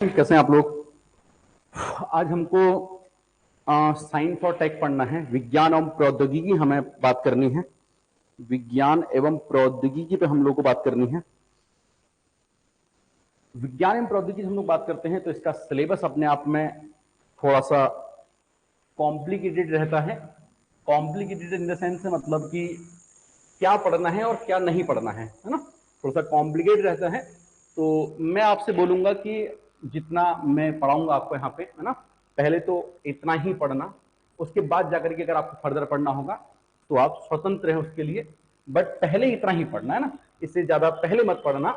कैसे हैं आप लोग। आज हमको साइंस और टेक पढ़ना है। विज्ञान एवं प्रौद्योगिकी हमें बात करनी है। विज्ञान एवं प्रौद्योगिकी पे हम लोग को बात करनी है। विज्ञान एवं प्रौद्योगिकी हम लोग बात करते हैं तो इसका सिलेबस अपने आप में थोड़ा सा कॉम्प्लिकेटेड रहता है। कॉम्प्लिकेटेड इन द सेंस मतलब कि क्या पढ़ना है और क्या नहीं पढ़ना है ना। थोड़ा सा कॉम्प्लिकेटेड रहता है। तो मैं आपसे बोलूंगा कि जितना मैं पढ़ाऊंगा आपको यहाँ पे, है ना, पहले तो इतना ही पढ़ना। उसके बाद जाकर के अगर आपको फर्दर पढ़ना होगा तो आप स्वतंत्र हैं उसके लिए, बट पहले इतना ही पढ़ना है ना। इससे ज्यादा पहले मत पढ़ना,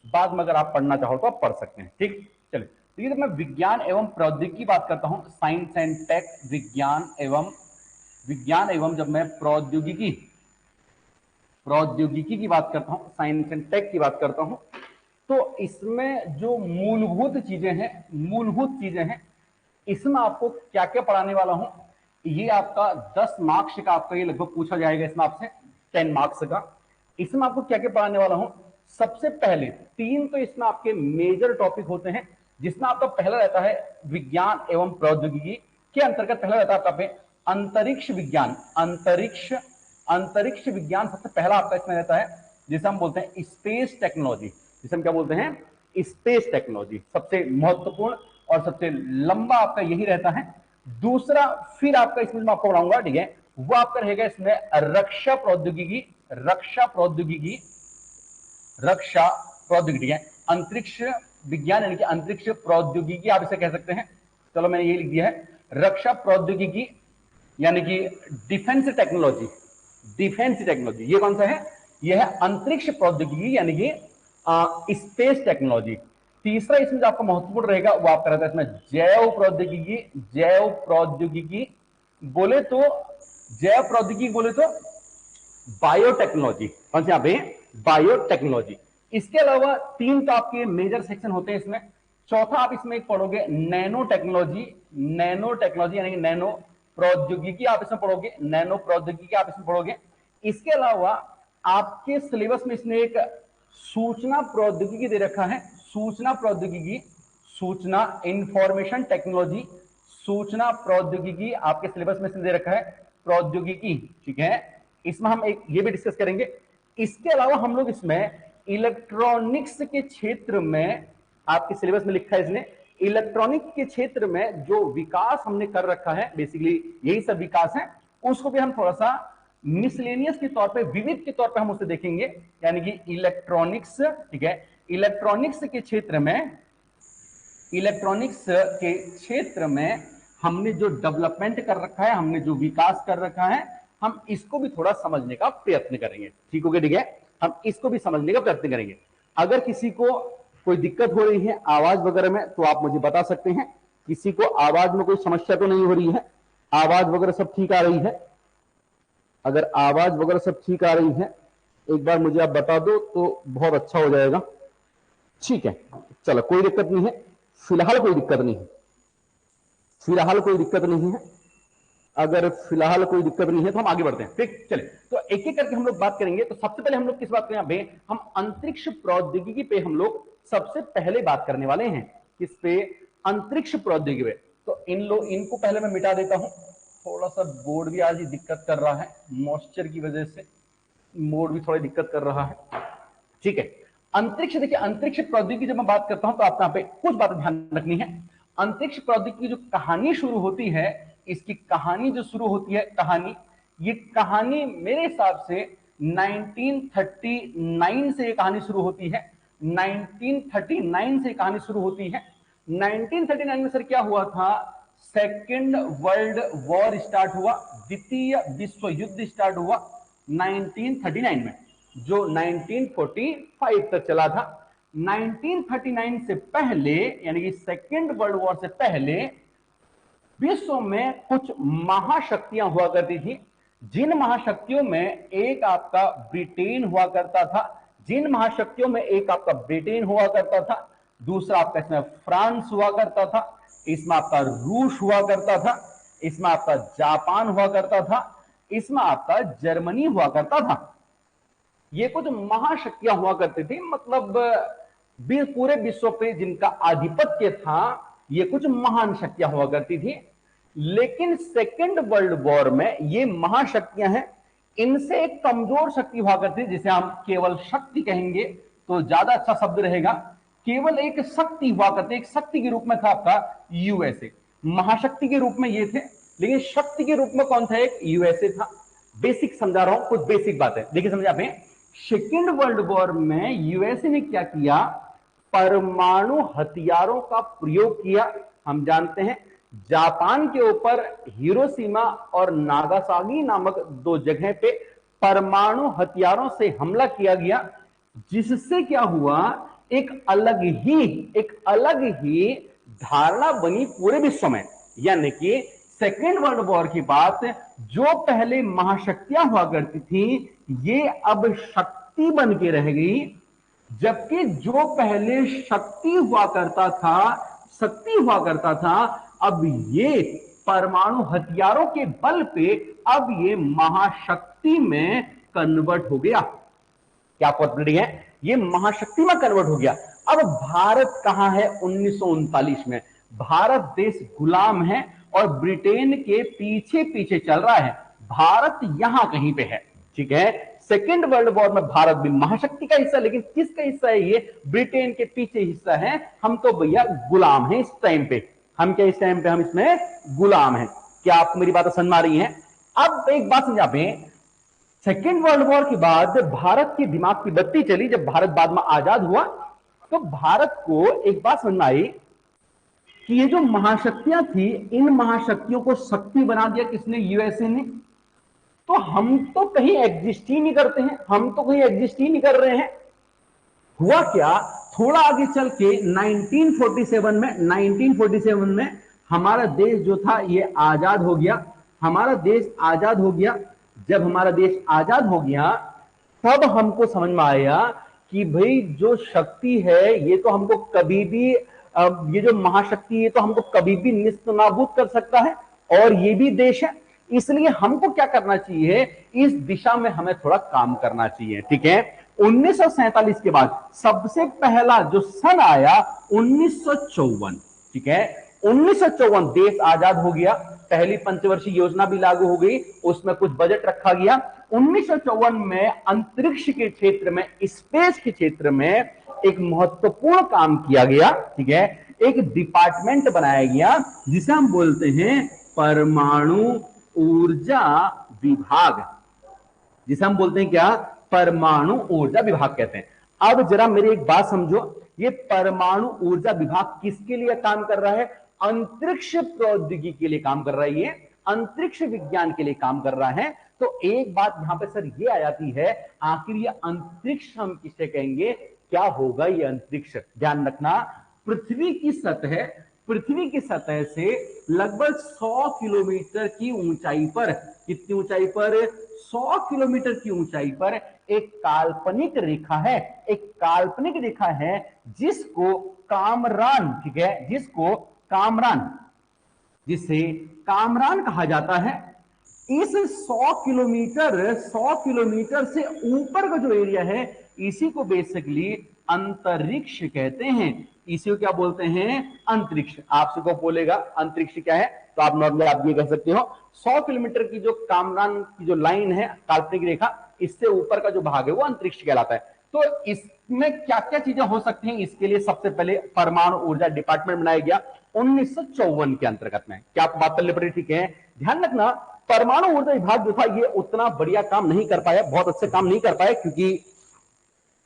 बाद में अगर आप पढ़ना चाहो तो आप पढ़ सकते हैं। ठीक, चलिए। तो ये मैं विज्ञान एवं प्रौद्योगिकी की बात करता हूं, साइंस एंड टेक, विज्ञान एवं जब मैं प्रौद्योगिकी की बात करता हूं, साइंस एंड टेक की बात करता हूं, तो इसमें जो मूलभूत चीजें हैं, इसमें आपको क्या क्या पढ़ाने वाला हूं। ये आपका 10 मार्क्स का आपका ये लगभग पूछा जाएगा इसमें आपसे, 10 मार्क्स का। इसमें आपको क्या क्या पढ़ाने वाला हूं। सबसे पहले 3 तो इसमें आपके मेजर टॉपिक होते हैं, जिसमें आपका पहला रहता है विज्ञान एवं प्रौद्योगिकी के अंतर्गत। पहला रहता है आपका पे अंतरिक्ष विज्ञान। अंतरिक्ष विज्ञान सबसे पहला आपका इसमें रहता है, जिसे हम बोलते हैं स्पेस टेक्नोलॉजी। जिसे हम क्या बोलते हैं, स्पेस टेक्नोलॉजी। सबसे महत्वपूर्ण और सबसे लंबा आपका यही रहता है। दूसरा फिर आपका इसमें मैं आपको पढ़ाऊंगा, ठीक है, वो आपका रहेगा इसमें रक्षा प्रौद्योगिकी है। अंतरिक्ष विज्ञान यानी कि अंतरिक्ष प्रौद्योगिकी आप इसे कह सकते हैं। चलो मैंने ये लिख दिया है, रक्षा प्रौद्योगिकी यानी कि डिफेंस टेक्नोलॉजी। ये कौन सा है, यह है अंतरिक्ष प्रौद्योगिकी यानी कि स्पेस टेक्नोलॉजी। तीसरा इसमें जो आपका महत्वपूर्ण रहेगा वो आपका रहता है इसमें जैव प्रौद्योगिकी बोले तो, बायोटेक्नोलॉजी। कौन से यहाँ पे, बायोटेक्नोलॉजी। इसके अलावा 3 तो आपके मेजर सेक्शन होते हैं इसमें। चौथा आप इसमें एक पढ़ोगे नैनो टेक्नोलॉजी यानी कि नैनो प्रौद्योगिकी आप इसमें पढ़ोगे, नैनो प्रौद्योगिकी आप इसमें पढ़ोगे। इसके अलावा आपके सिलेबस में इसने एक सूचना प्रौद्योगिकी दे रखा है, सूचना इंफॉर्मेशन टेक्नोलॉजी, सूचना प्रौद्योगिकी आपके सिलेबस में दे रखा है, प्रौद्योगिकी। ठीक है, इसमें हम एक ये भी डिस्कस करेंगे। इसके अलावा हम लोग इसमें इलेक्ट्रॉनिक्स के क्षेत्र में, आपके सिलेबस में लिखा है इसने, इलेक्ट्रॉनिक के क्षेत्र में जो विकास हमने कर रखा है, बेसिकली यही सब विकास है, उसको भी हम थोड़ा सा मिसलेनियस के तौर पे, विविध के तौर पे हम उसे देखेंगे। यानी कि इलेक्ट्रॉनिक्स, ठीक है, इलेक्ट्रॉनिक्स के क्षेत्र में हमने जो डेवलपमेंट कर रखा है, हमने जो विकास कर रखा है, हम इसको भी थोड़ा समझने का प्रयत्न करेंगे। ठीक हो गया, ठीक है, हम इसको भी समझने का प्रयत्न करेंगे। अगर किसी को कोई दिक्कत हो रही है आवाज वगैरह में तो आप मुझे बता सकते हैं। किसी को आवाज में कोई समस्या तो नहीं हो रही है, आवाज वगैरह सब ठीक आ रही है? अगर आवाज वगैरह सब ठीक आ रही है एक बार मुझे आप बता दो तो बहुत अच्छा हो जाएगा। ठीक है, चलो कोई दिक्कत नहीं है, फिलहाल कोई दिक्कत नहीं है, फिलहाल कोई दिक्कत नहीं है। अगर फिलहाल कोई दिक्कत नहीं है तो हम आगे बढ़ते हैं। ठीक, चलिए, तो एक एक करके हम लोग बात करेंगे। तो सबसे पहले हम लोग किस बात करें, हम अंतरिक्ष प्रौद्योगिकी पे हम लोग सबसे पहले बात करने वाले हैं। किस पे, अंतरिक्ष प्रौद्योगिकी पे। तो इनको पहले मैं मिटा देता हूं। थोड़ा सा बोर्ड भी आज ही दिक्कत कर रहा है, मॉइस्चर की वजह से बोर्ड भी थोड़ी दिक्कत कर रहा है। ठीक है, अंतरिक्ष, देखिए अंतरिक्ष प्रौद्योगिकी जब मैं बात करता हूं तो आपको यहाँ पे कुछ बातें ध्यान रखनी है। अंतरिक्ष प्रौद्योगिकी की जो कहानी शुरू होती है, इसकी कहानी जो शुरू होती है, ये कहानी मेरे हिसाब से 1939 से ये कहानी शुरू होती है। 1939 से कहानी शुरू होती है। 1939 में सर क्या हुआ था, सेकेंड वर्ल्ड वॉर स्टार्ट हुआ, द्वितीय विश्व युद्ध स्टार्ट हुआ 1939 में, जो 1945 तक चला था। 1939 से पहले यानी कि सेकेंड वर्ल्ड वॉर से पहले विश्व में कुछ महाशक्तियां हुआ करती थी। जिन महाशक्तियों में एक आपका ब्रिटेन हुआ करता था, दूसरा आपका इसमें फ्रांस हुआ करता था, इसमें आपका रूस हुआ करता था, इसमें आपका जापान हुआ करता था, इसमें आपका जर्मनी हुआ करता था। ये कुछ महाशक्तियां हुआ करती थी। मतलब पूरे विश्व पे जिनका आधिपत्य था, ये कुछ महान शक्तियां हुआ करती थी। लेकिन सेकेंड वर्ल्ड वॉर में ये महाशक्तियां हैं, इनसे एक कमजोर शक्ति हुआ करती है, जिसे हम केवल शक्ति कहेंगे तो ज्यादा अच्छा शब्द रहेगा। केवल एक शक्ति हुआ करती है, एक शक्ति के रूप में था आपका यूएसए। महाशक्ति के रूप में ये थे, लेकिन शक्ति के रूप में कौन था? एक यूएसए था। बेसिक समझा रहा हूं, कुछ बेसिक बात है, देखिए समझ आप। सेकेंड वर्ल्ड वॉर में यूएसए ने क्या किया? परमाणु हथियारों का प्रयोग किया। हम जानते हैं जापान के ऊपर हिरोशिमा और नागासाकी नामक दो जगह पे परमाणु हथियारों से हमला किया गया, जिससे क्या हुआ? एक अलग ही धारणा बनी पूरे विश्व में। यानी कि सेकेंड वर्ल्ड वॉर की बात, जो पहले महाशक्तियां हुआ करती थी, ये अब शक्ति बन के रह गई। जबकि जो पहले शक्ति हुआ करता था, अब ये परमाणु हथियारों के बल पे अब ये महाशक्ति में कन्वर्ट हो गया। क्या पॉसिबिलिटी है? ये महाशक्ति में कन्वर्ट हो गया। अब भारत कहां है? 1939 में भारत देश गुलाम है और ब्रिटेन के पीछे पीछे चल रहा है। भारत यहां कहीं पे है, ठीक है। सेकेंड वर्ल्ड वॉर में भारत भी महाशक्ति का हिस्सा, लेकिन किसका हिस्सा है? ये ब्रिटेन के पीछे हिस्सा है। हम तो भैया गुलाम हैं इस टाइम पे। हम क्या इस टाइम पे हम इसमें गुलाम हैं? क्या आपको मेरी बात समझ में आ रही है? अब एक बात समझा पे, सेकेंड वर्ल्ड वॉर के बाद भारत के दिमाग की बत्ती चली। जब भारत बाद में आजाद हुआ तो भारत को एक बात समझ में आई कि ये जो महाशक्तियां थी, इन महाशक्तियों को शक्ति बना दिया किसने? यूएसए ने। तो हम तो कहीं एग्जिस्ट ही नहीं करते हैं, हम तो कहीं एग्जिस्ट ही नहीं कर रहे हैं। हुआ क्या? थोड़ा आगे चल के 1947 में हमारा देश जो था ये आजाद हो गया। हमारा देश आजाद हो गया। जब हमारा देश आजाद हो गया, तब हमको समझ में आया कि भाई जो शक्ति है ये तो हमको कभी भी, ये जो महाशक्ति है तो हमको कभी भी निस्तनाबूद कर सकता है, और ये भी देश है। इसलिए हमको क्या करना चाहिए? इस दिशा में हमें थोड़ा काम करना चाहिए, ठीक है। 1947 के बाद सबसे पहला जो सन आया 1954, ठीक है। 1954 देश आजाद हो गया, पहली पंचवर्षीय योजना भी लागू हो गई, उसमें कुछ बजट रखा गया। 1954 में अंतरिक्ष के क्षेत्र में, स्पेस के क्षेत्र में एक महत्वपूर्ण काम किया गया, ठीक है। एक डिपार्टमेंट बनाया गया जिसे हम बोलते हैं परमाणु ऊर्जा विभाग, जिसे हम बोलते हैं क्या? परमाणु ऊर्जा विभाग कहते हैं। अब जरा मेरी एक बात समझो, ये परमाणु ऊर्जा विभाग किसके लिए काम कर रहा है? अंतरिक्ष प्रौद्योगिकी के लिए काम कर रहा है, ये अंतरिक्ष विज्ञान के लिए काम कर रहा है। तो एक बात यहां पे सर ये आ जाती है, आखिर ये अंतरिक्ष हम किसे कहेंगे? क्या होगा ये अंतरिक्ष? ध्यान रखना, पृथ्वी की सतह से लगभग 100 किलोमीटर की ऊंचाई पर, कितनी ऊंचाई पर? 100 किलोमीटर की ऊंचाई पर एक काल्पनिक रेखा है जिसको कामरान, ठीक है, जिसे कामरान कहा जाता है। इस 100 किलोमीटर से ऊपर का जो एरिया है, इसी को बेसिकली अंतरिक्ष कहते हैं। इसी को क्या बोलते हैं? अंतरिक्ष। आपसे को बोलेगा अंतरिक्ष क्या है, तो आप नॉर्मली आप ये कह सकते हो 100 किलोमीटर की जो कामरान की जो लाइन है, काल्पनिक रेखा, इससे ऊपर का जो भाग है वो अंतरिक्ष कहलाता है। तो इसमें क्या क्या चीजें हो सकती हैं? इसके लिए सबसे पहले परमाणु ऊर्जा डिपार्टमेंट बनाया गया 1954 के अंतर्गत में। क्या आप बात कर पड़ी? ठीक है, ध्यान रखना, परमाणु ऊर्जा विभाग जो था ये उतना बढ़िया काम नहीं कर पाया, बहुत अच्छे काम नहीं कर पाया,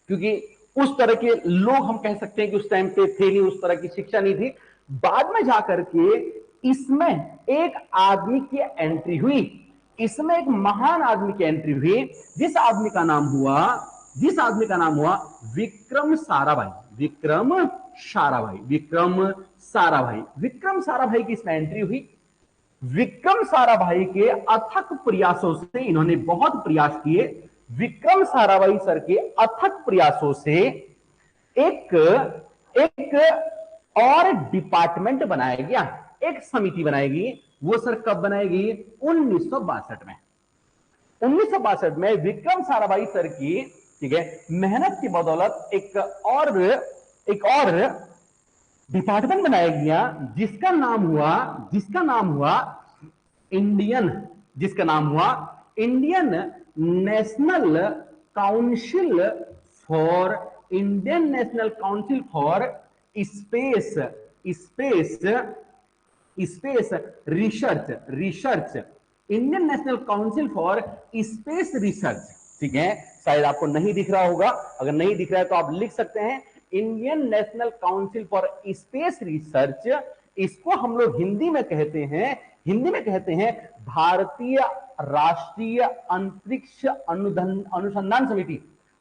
क्योंकि उस तरह के लोग हम कह सकते हैं कि उस टाइम पे थे नहीं, उस तरह की शिक्षा नहीं थी। बाद में जाकर के इसमें एक आदमी की एंट्री हुई, इसमें एक महान आदमी की एंट्री हुई, जिस आदमी का नाम हुआ विक्रम साराभाई की इसमें एंट्री हुई। विक्रम साराभाई के अथक प्रयासों से, इन्होंने बहुत प्रयास किए, विक्रम साराभाई सर के अथक प्रयासों से एक और डिपार्टमेंट बनाया गया, एक समिति बनाएगी। वो सर कब बनाएगी? 1962 में। 1962 में विक्रम साराभाई सर की, ठीक है, मेहनत की बदौलत एक और एक और डिपार्टमेंट बनाया गया जिसका नाम हुआ इंडियन जिसका नाम हुआ Indian national council for space space space research Indian national council for space research. ठीक है, शायद आपको नहीं दिख रहा होगा, अगर नहीं दिख रहा है तो आप लिख सकते हैं Indian national council for space research. इसको हम लोग हिंदी में कहते हैं भारतीय राष्ट्रीय अंतरिक्ष अनुसंधान समिति।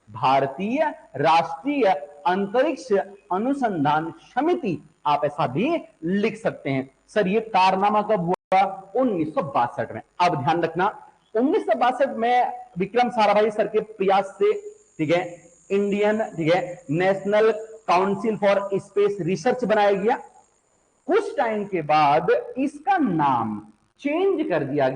भारतीय राष्ट्रीय अंतरिक्ष अनुसंधान समिति, आप ऐसा भी लिख सकते हैं। सर ये कारनामा कब हुआ? 1962 में। अब ध्यान रखना 1962 में विक्रम साराभाई सर के प्रयास से, ठीक है, इंडियन, ठीक है, national council for space research बनाया गया। कुछ टाइम के बाद इसका नाम चेंज कर दिया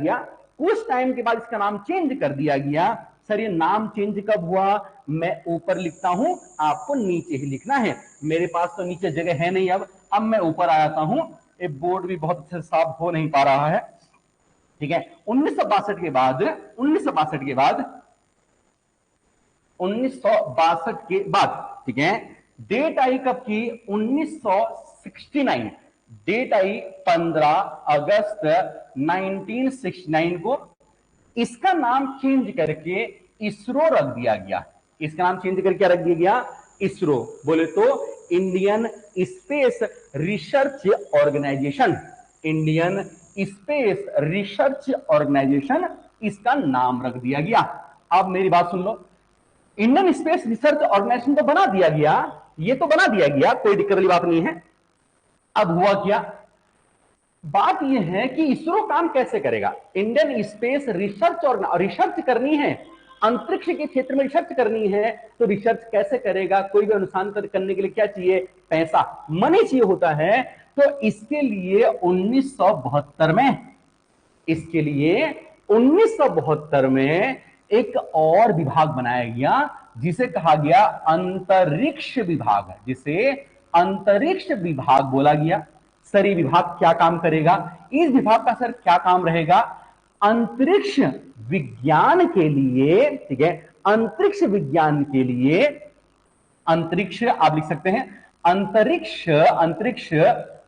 गया। सर ये नाम चेंज कब हुआ? मैं ऊपर लिखता हूं, आपको नीचे ही लिखना है। मेरे पास तो नीचे जगह है नहीं, अब मैं ऊपर आ जाता हूं। ये बोर्ड भी बहुत अच्छे से साफ हो नहीं पा रहा है। ठीक है, 1962 के बाद, ठीक है, डेट आई कब की? 1969। डेट आई 15 अगस्त 1969 को। इसका नाम चेंज करके इसरो रख दिया गया। इसका नाम चेंज करके रख दिया गया इसरो, बोले तो Indian space research organisation. Indian space research organisation इसका नाम रख दिया गया। अब मेरी बात सुन लो, इंडियन स्पेस रिसर्च ऑर्गेनाइजेशन तो बना दिया गया, ये तो बना दिया गया, कोई दिक्कत वाली बात नहीं है। अब हुआ क्या? बात यह है कि इसरो काम कैसे करेगा? इंडियन स्पेस रिसर्च और रिसर्च करनी है, अंतरिक्ष के क्षेत्र में रिसर्च करनी है, तो रिसर्च कैसे करेगा? कोई भी अनुसंधान करने के लिए क्या चाहिए? पैसा, मनी चाहिए होता है। तो इसके लिए 1972 में एक और विभाग बनाया गया जिसे कहा गया अंतरिक्ष विभाग, जिसे अंतरिक्ष विभाग बोला गया। सर ये विभाग क्या काम करेगा? इस विभाग का सर क्या काम रहेगा? अंतरिक्ष विज्ञान के लिए, ठीक है, अंतरिक्ष विज्ञान के लिए, अंतरिक्ष आप लिख सकते हैं अंतरिक्ष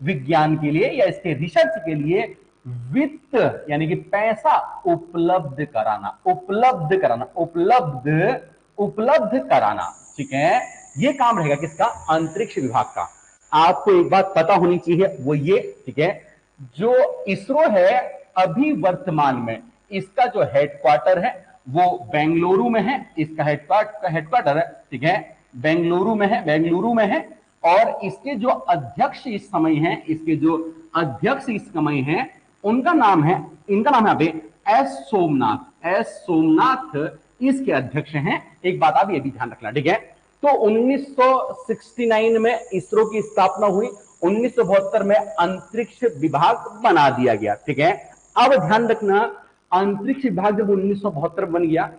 विज्ञान के लिए या इसके रिसर्च के लिए वित्त यानी कि पैसा उपलब्ध कराना, ठीक है, ये काम रहेगा किसका? अंतरिक्ष विभाग का। आपको एक बात पता होनी चाहिए, वो ये, ठीक है, जो इसरो है अभी वर्तमान में इसका जो हेडक्वार्टर है वो बेंगलुरु में है। इसका हेडक्वार्टर है, ठीक है, बेंगलुरु में है। और इसके जो अध्यक्ष इस समय हैं, इनका नाम है यहाँ पे एस सोमनाथ इसके अध्यक्ष हैं। एक बात आप ये भी ध्यान रखना, ठीक है। तो 1969 में इसरो की स्थापना हुई, 1972 में अंतरिक्ष विभाग बना दिया गया, ठीक है। अब ध्यान रखना, अंतरिक्ष विभाग जब 1972 बन गया,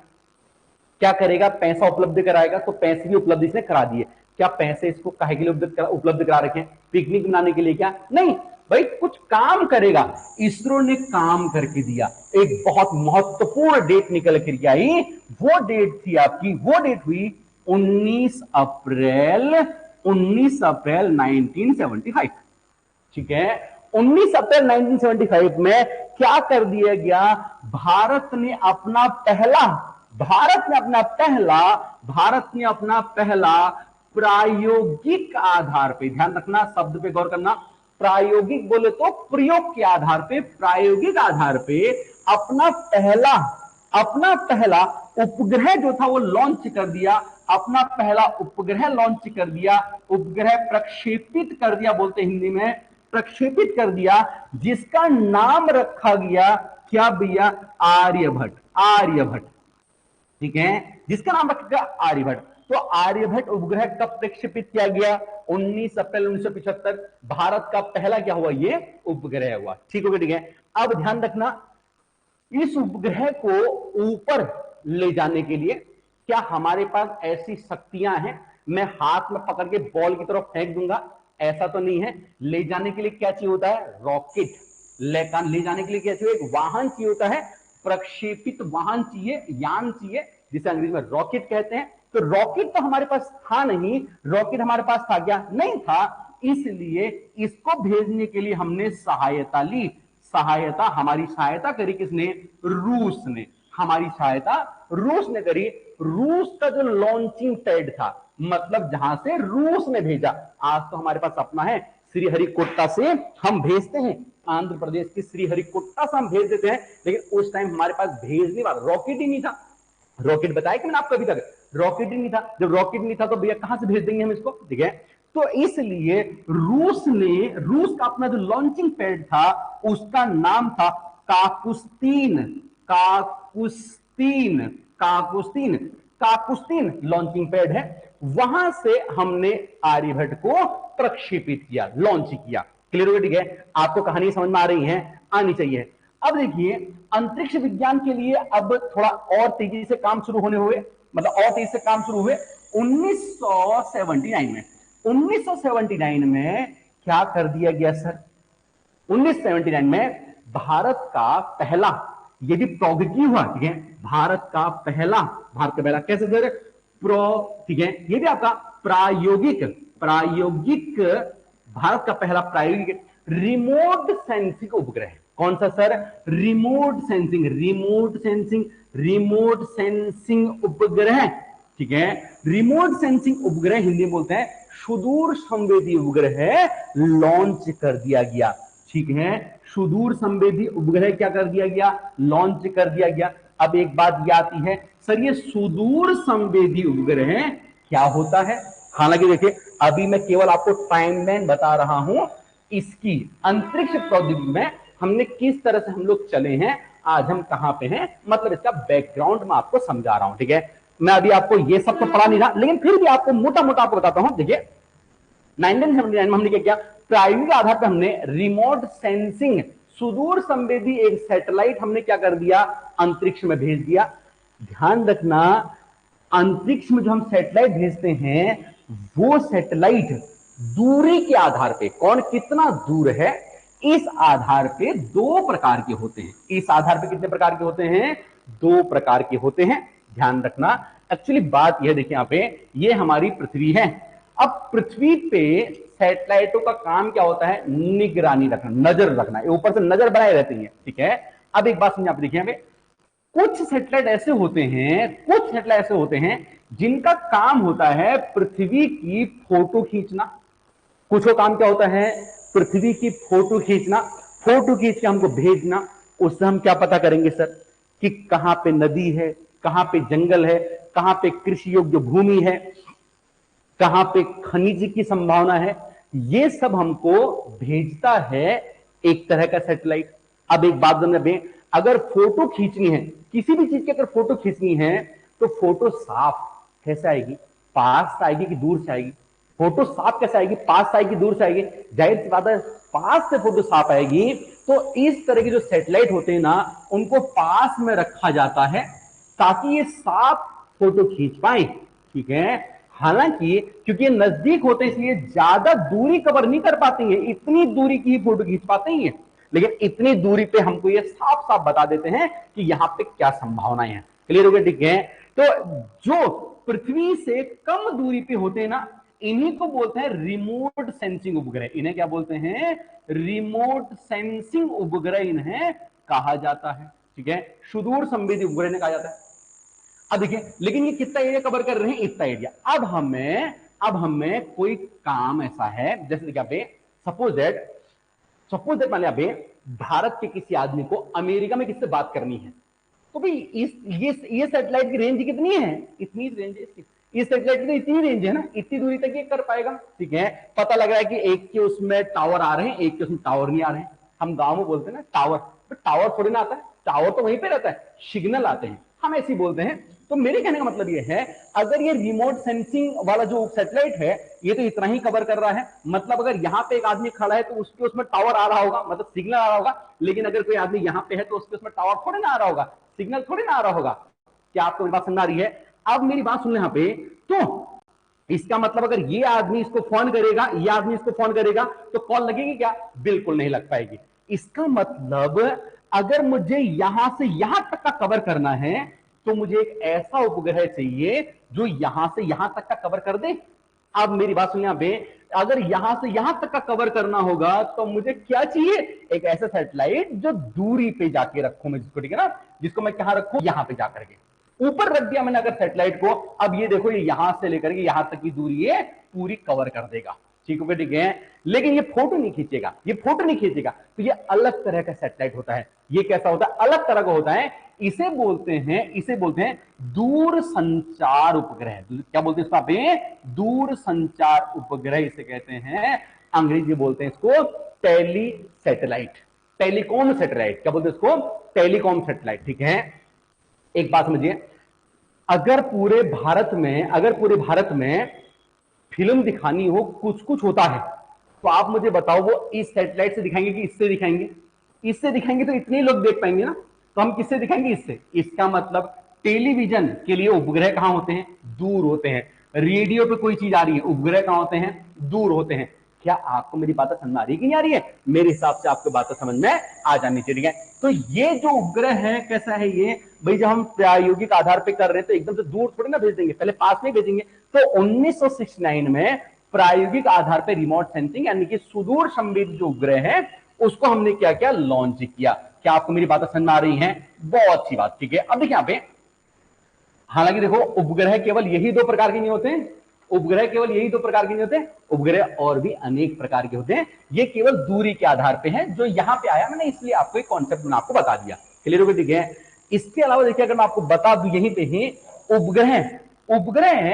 क्या करेगा? पैसा उपलब्ध कराएगा। तो पैसे भी उपलब्ध इसने करा दिए। क्या पैसे इसको काहे के लिए उपलब्ध करा रखे? पिकनिक मनाने के लिए? क्या नहीं भाई, कुछ काम करेगा। इसरो ने काम करके दिया। एक बहुत महत्वपूर्ण डेट निकल कर आई, वो डेट थी आपकी, वो डेट हुई 19 अप्रैल 1975, ठीक है। 19 अप्रैल 1975 में क्या कर दिया गया? भारत ने अपना पहला प्रायोगिक आधार पे, ध्यान रखना शब्द पे गौर करना, प्रायोगिक बोले तो प्रयोग के आधार पे, प्रायोगिक आधार पे अपना पहला उपग्रह जो था वो लॉन्च कर दिया। उपग्रह प्रक्षेपित कर दिया, बोलते हिंदी में प्रक्षेपित कर दिया, जिसका नाम रखा गया क्या भैया? आर्यभट्ट, ठीक है, जिसका नाम रखा गया आर्यभट्ट। तो आर्यभट्ट उपग्रह कब प्रक्षेपित किया गया? 19 अप्रैल 1975। भारत का पहला क्या हुआ? ये उपग्रह हुआ, ठीक हो गया, ठीक है। अब ध्यान रखना, इस उपग्रह को ऊपर ले जाने के लिए क्या हमारे पास ऐसी शक्तियां हैं? मैं हाथ में पकड़ के बॉल की तरफ फेंक दूंगा, ऐसा तो नहीं है। ले जाने के लिए क्या चाहिए होता है? रॉकेट। ले जाने के लिए क्या चाहिए? एक वाहन चाहिए होता है, प्रक्षेपित वाहन चाहिए, यान चाहिए, जिसे अंग्रेजी में रॉकेट कहते हैं। तो रॉकेट तो हमारे पास था नहीं, रॉकेट हमारे पास था क्या? नहीं था। इसलिए इसको भेजने के लिए हमने सहायता ली। हमारी सहायता करी किसने? रूस ने। हमारी सहायता रूस ने करी। रूस का जो लॉन्चिंग पैड था, मतलब जहां से रूस ने भेजा। आज तो हमारे पास अपना है, श्रीहरिकोटा से हम भेजते हैं, आंध्र प्रदेश की श्रीहरिकोटा से हम भेज देते हैं। लेकिन उस टाइम हमारे पास भेजने वाला रॉकेट ही नहीं था। रॉकेट बताया कि मैंने आपको अभी तक, रॉकेट ही नहीं था। जब रॉकेट नहीं था तो भैया कहां से भेज देंगे हम इसको? ठीक है, तो इसलिए रूस का अपना जो लॉन्चिंग पैड था उसका नाम था काकुस्तीन। काकुस्तीन काकुस्तीन काकुस्तीन लॉन्चिंग पैड है। वहां से हमने आर्यभट्ट को प्रक्षेपित किया, लॉन्च किया। क्लियर हो गया? ठीक है, आपको कहानी समझ में आ रही है? आनी चाहिए। अब देखिए, अंतरिक्ष विज्ञान के लिए अब थोड़ा और तेजी से काम शुरू होने हुए, मतलब और तेजी से काम शुरू हुए 1979 में। 1979 में क्या कर दिया गया सर? 1979 में भारत का पहला, ये भी प्रौद्योगिकी हुआ, ठीक है, भारत का पहला कैसे सर? ठीक है, ये भी आपका प्रायोगिक भारत का पहला प्रायोगिक रिमोट सेंसिंग उपग्रह। कौन सा सर? रिमोट सेंसिंग उपग्रह। ठीक है, रिमोट सेंसिंग उपग्रह हिंदी में बोलते हैं सुदूर संवेदी उपग्रह लॉन्च कर दिया गया। ठीक है, सुदूर संवेदी उपग्रह क्या कर दिया गया? लॉन्च कर दिया गया। अब एक बात ये आती है, सर ये सुदूर संवेदी उपग्रह क्या होता है? हालांकि देखिए, अभी मैं केवल आपको टाइमलाइन बता रहा हूं, इसकी अंतरिक्ष प्रौद्योगिकी में हमने किस तरह से हम लोग चले हैं, आज हम कहां पे हैं, मतलब इसका बैकग्राउंड मैं आपको समझा रहा हूं। ठीक है, मैं अभी आपको ये सब तो पढ़ा नहीं रहा, लेकिन फिर भी आपको मोटा मोटा आपको बताता हूं। देखिए, 1979 में हमने क्या किया? प्रायोगिक आधार पर हमने रिमोट सेंसिंग, सुदूर संवेदी एक सैटेलाइट हमने क्या कर दिया? अंतरिक्ष में भेज दिया। ध्यान रखना, अंतरिक्ष में जो हम सैटेलाइट भेजते हैं, वो सैटेलाइट दूरी के आधार पे, कौन कितना दूर है, इस आधार पे दो प्रकार के होते हैं। इस आधार पे कितने प्रकार के होते हैं? दो प्रकार के होते हैं। ध्यान रखना, एक्चुअली बात यह देखिए, यहां पे ये हमारी पृथ्वी है। अब पृथ्वी पे सैटेलाइटों का काम क्या होता है? निगरानी रखना, नजर रखना, ऊपर से नजर बनाए रहती है। ठीक है, अब एक बात समझ आप देखिए, कुछ सैटेलाइट ऐसे होते हैं जिनका काम होता है पृथ्वी की फोटो खींचना। कुछ का काम क्या होता है? पृथ्वी की फोटो खींचना, फोटो खींच के हमको भेजना। उससे हम क्या पता करेंगे सर? कि कहां पे नदी है, कहां पे जंगल है, कहां पे कृषि योग्य भूमि है, कहां पे खनिज की संभावना है, ये सब हमको भेजता है एक तरह का सैटेलाइट। अब एक बात समझ, अगर फोटो खींचनी है, किसी भी चीज की अगर फोटो खींचनी है, तो फोटो साफ कैसे आएगी? पास से आएगी कि दूर से आएगी? फोटो साफ कैसे आएगी? पास से आएगी, दूर से आएगी? जाहिर सी बात है, पास से फोटो साफ आएगी। तो इस तरह के जो सैटेलाइट होते हैं ना, उनको पास में रखा जाता है ताकि ये साफ फोटो खींच पाए। ठीक है, हालांकि क्योंकि ये नजदीक होते हैं इसलिए ज्यादा दूरी कवर नहीं कर पाती है, इतनी दूरी की ही फोटो खींच पाते हैं, लेकिन इतनी दूरी पे हमको ये साफ साफ बता देते हैं कि यहां पे क्या संभावनाएं हैं। क्लियर हो गया? ठीक है, तो जो पृथ्वी से कम दूरी पे होते हैं ना, इन्हीं को बोलते हैं रिमोट सेंसिंग उपग्रह। इन्हें क्या बोलते हैं? रिमोट सेंसिंग उपग्रह इन्हें कहा जाता है। ठीक है, सुदूर संवेदी उपग्रह ने कहा जाता है। अब देखिए, लेकिन ये कितना एरिया कवर कर रहे हैं? इतना एरिया। अब हमें कोई काम ऐसा है, जैसे क्या पे सपोज दैट मान लिया भारत के किसी आदमी को अमेरिका में किससे बात करनी है, तो भाई ये सैटेलाइट की रेंज कितनी है? इतनी रेंज है इसकी। इस सैटेलाइट की तो इतनी रेंज है ना, इतनी दूरी तक ये कर पाएगा। ठीक है, पता लग रहा है कि एक के उसमें टावर आ रहे हैं, एक के उसमें टावर नहीं आ रहे हैं। हम गांव में बोलते हैं ना टावर, तो टावर थोड़ी ना आता है, टावर तो वहीं पे रहता है, सिग्नल आते हैं, हम ऐसे ही बोलते हैं। तो मेरे कहने का मतलब ये है, अगर ये रिमोट सेंसिंग वाला जो सैटेलाइट है, ये तो इतना ही कवर कर रहा है, मतलब अगर यहां पे एक आदमी खड़ा है तो उसके उसमें टावर आ रहा होगा, मतलब सिग्नल आ रहा होगा। लेकिन अगर कोई आदमी यहां पे है तो उसके उसमें टावर थोड़ी ना आ रहा होगा, सिग्नल थोड़ी ना आ रहा होगा। क्या आपको मेरी बात समझ आ रही है? अब मेरी बात सुन ले यहां पे, तो इसका मतलब अगर ये आदमी इसको फोन करेगा, ये आदमी इसको फोन करेगा, तो कॉल लगेगी क्या? बिल्कुल नहीं लग पाएगी। इसका मतलब अगर मुझे यहां से यहां तक का कवर करना है तो मुझे एक ऐसा उपग्रह चाहिए जो यहां से यहां तक का कवर कर दे। अब मेरी बात सुनिए, यहां पे अगर यहां से यहां तक का कवर करना होगा तो मुझे क्या चाहिए? एक ऐसा सैटेलाइट जो दूरी पे जाके रखूं मैं जिसको, ठीक है ना, जिसको मैं कहां रखूं? यहां पे जाकर के ऊपर रख दिया मैंने अगर सैटेलाइट को, अब ये देखो ये यहां से लेकर के यहां तक की दूरी है पूरी कवर कर देगा, ठीक है, ठीक है। लेकिन ये फोटो नहीं खींचेगा, ये फोटो नहीं खींचेगा, तो ये अलग तरह का सैटेलाइट होता है। ये कैसा होता है? अलग तरह का होता है। इसे बोलते हैं दूर संचार उपग्रह। क्या बोलते हैं इसको पे? दूर संचार उपग्रह इसे कहते हैं। अंग्रेजी बोलते हैं इसको टेली सैटेलाइट, टेलीकॉम सैटेलाइट। क्या बोलते हैं इसको? टेलीकॉम सैटेलाइट, ठीक है। एक बात समझिए, अगर पूरे भारत में फिल्म दिखानी हो, कुछ कुछ होता है, तो आप मुझे बताओ वो इस सैटेलाइट से दिखाएंगे कि इससे दिखाएंगे? इससे दिखाएंगे तो इतने लोग देख पाएंगे ना, तो हम किससे दिखाएंगे? इससे। इसका मतलब टेलीविजन के लिए उपग्रह कहां होते हैं? दूर होते हैं। रेडियो पे कोई चीज आ रही है, उपग्रह कहां होते हैं? दूर होते हैं। क्या आपको मेरी बात समझ में आ रही है कि नहीं आ रही है? मेरे हिसाब से आपको बात समझ में आ जानी चाहिए। तो ये जो उपग्रह है कैसा है ये भाई? जब हम प्रायोगिक आधार पे कर रहे हैं तो एकदम से दूर थोड़ी ना भेज देंगे, पहले पास में भेजेंगे। तो 1969 में प्रायोगिक आधार पे रिमोट सेंसिंग यानी कि सुदूर संवेदी जो उपग्रह है उसको हमने क्या किया? लॉन्च किया। क्या आपको मेरी बात समझ में आ रही है? बहुत अच्छी बात, ठीक है। अब देखिए यहां पे, हालांकि देखो उपग्रह केवल यही दो प्रकार के नहीं होते हैं, उपग्रह केवल यही दो प्रकार के नहीं होते, उपग्रह और भी अनेक प्रकार के होते हैं। ये केवल दूरी के आधार पे है। जो यहां पे आया मैंने इसलिए आपको एक कॉन्सेप्ट मैंने आपको बता दिया, क्लियर हो गया, ठीक है। इसके अलावा देखिए अगर मैं आपको बता दूं यहीं पे ही, उपग्रह उपग्रह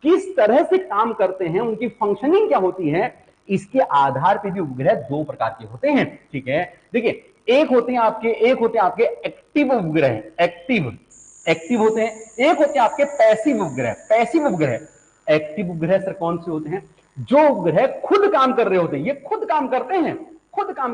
किस तरह से काम करते हैं, उनकी फंक्शनिंग क्या होती है, इसके आधार पे भी उपग्रह दो प्रकार के होते हैं, ठीक है। देखिए एक होते हैं आपके एक्टिव उपग्रह, एक्टिव होते हैं। एक होते हैं आपके पैसिव उपग्रह। एक्टिव उपग्रह सर कौन से होते हैं? जो उपग्रह खुद काम कर रहे होते हैं, ये खुद काम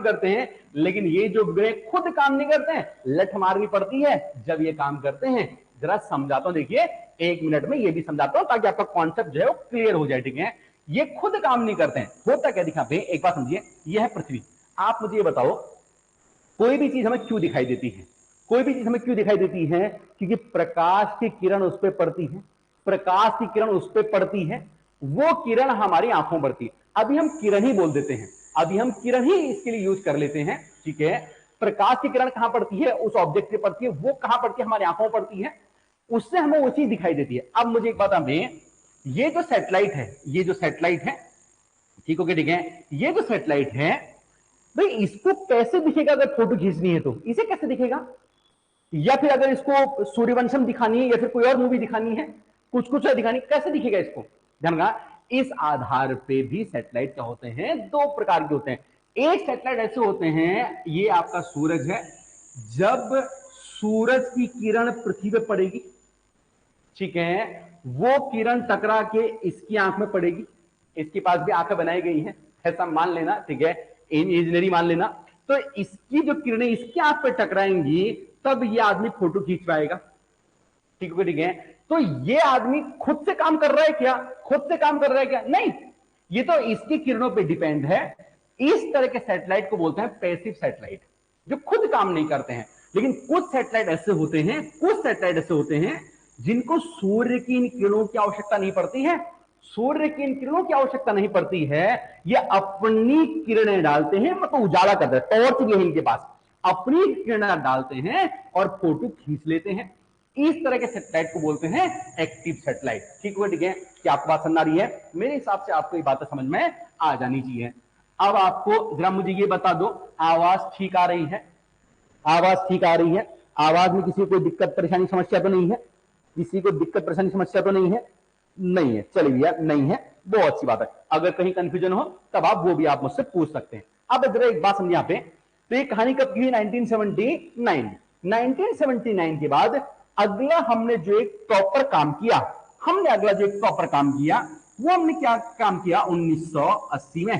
करते हैं, लेकिन ये जो उपग्रह खुद काम नहीं करते हैं, लठ मारनी पड़ती है जब ये काम करते हैं। जरा समझाता हूं, देखिए 1 मिनट में ये भी समझाता हूं ताकि आपका कॉन्सेप्ट जो है वो क्लियर हो जाए, ठीक है। ये खुद काम नहीं करते हैं, होता क्या दिखा पे, एक बात समझिए, यह है पृथ्वी। आप मुझे ये बताओ कोई भी चीज हमें क्यों दिखाई देती है? कोई भी चीज हमें क्यों दिखाई देती है? क्योंकि प्रकाश की किरण उस पर पड़ती है, प्रकाश की किरण उस पर पड़ती है, वो किरण हमारी आंखों पर पड़ती है। अभी हम किरण ही बोल देते हैं, अभी हम किरण ही इसके लिए यूज कर लेते हैं, ठीक है। प्रकाश की किरण कहां पड़ती है? उस ऑब्जेक्ट पे पड़ती है। वो कहां पड़ती है? हमारी आंखों पर पड़ती है, उससे हमें वो चीज दिखाई देती है। अब मुझे एक बात हमें, ये जो सैटेलाइट है, ये जो सैटेलाइट है, ठीक हो गया, ठीक है, ये जो सैटेलाइट है भाई इसको कैसे दिखेगा? अगर फोटो खींचनी है तो इसे कैसे दिखेगा? या फिर अगर इसको सूर्यवंशम दिखानी है या फिर कोई और मूवी दिखानी है, कुछ कुछ दिखानी, कैसे दिखेगा इसको? ध्यान रखना, इस आधार पे भी सैटेलाइट क्या होते हैं? दो प्रकार के होते हैं। एक सैटेलाइट ऐसे होते हैं, ये आपका सूरज है, जब सूरज की किरण पृथ्वी पे पड़ेगी, ठीक है, वो किरण टकरा के इसकी आंख में पड़ेगी, इसके पास भी आंखें बनाई गई हैं, ऐसा मान लेना, ठीक है, इंजीनियरिंग मान लेना। तो इसकी जो किरणें इसकी आंख पे टकराएंगी तब ये आदमी फोटो खींच पाएगा, ठीक है, ठीक है। तो ये आदमी खुद से काम कर रहा है क्या? खुद से काम कर रहा है क्या? नहीं, ये तो इसकी किरणों पे डिपेंड है। इस तरह के सैटेलाइट को बोलते हैं पैसिव सैटेलाइट, जो खुद काम नहीं करते हैं। लेकिन कुछ सैटेलाइट ऐसे होते हैं जिनको सूर्य की इन किरणों की आवश्यकता नहीं पड़ती है, सूर्य की इन किरणों की आवश्यकता नहीं पड़ती है, ये अपनी किरणें डालते हैं, मतलब उजाला करते हैं, टॉर्च भी है इनके पास, अपनी किरणें डालते हैं और फोटो खींच लेते हैं। इस तरह के सैटेलाइट को बोलते हैं एक्टिव सैटेलाइट, ठीक है, ठीक है। क्या आपको बात समझ आ रही है? मेरे हिसाब से आपको ये बात समझ में आ जानी चाहिए। अब आपको जरा मुझे ये बता दो, आवाज ठीक आ रही है? आवाज ठीक आ रही है? आवाज में किसी को दिक्कत परेशानी समस्या तो नहीं है? किसी को दिक्कत परेशानी समस्या तो नहीं है? नहीं है, चलिए भैया, नहीं है, बहुत अच्छी बात है। अगर कहीं कंफ्यूजन हो तब आप वो भी आप मुझसे पूछ सकते हैं। अब जरा एक बात समझिए यहां पे, तो ये कहानी कब की? 1979 के बाद अगला हमने जो एक प्रॉपर काम किया, वो हमने क्या काम किया? 1980 में।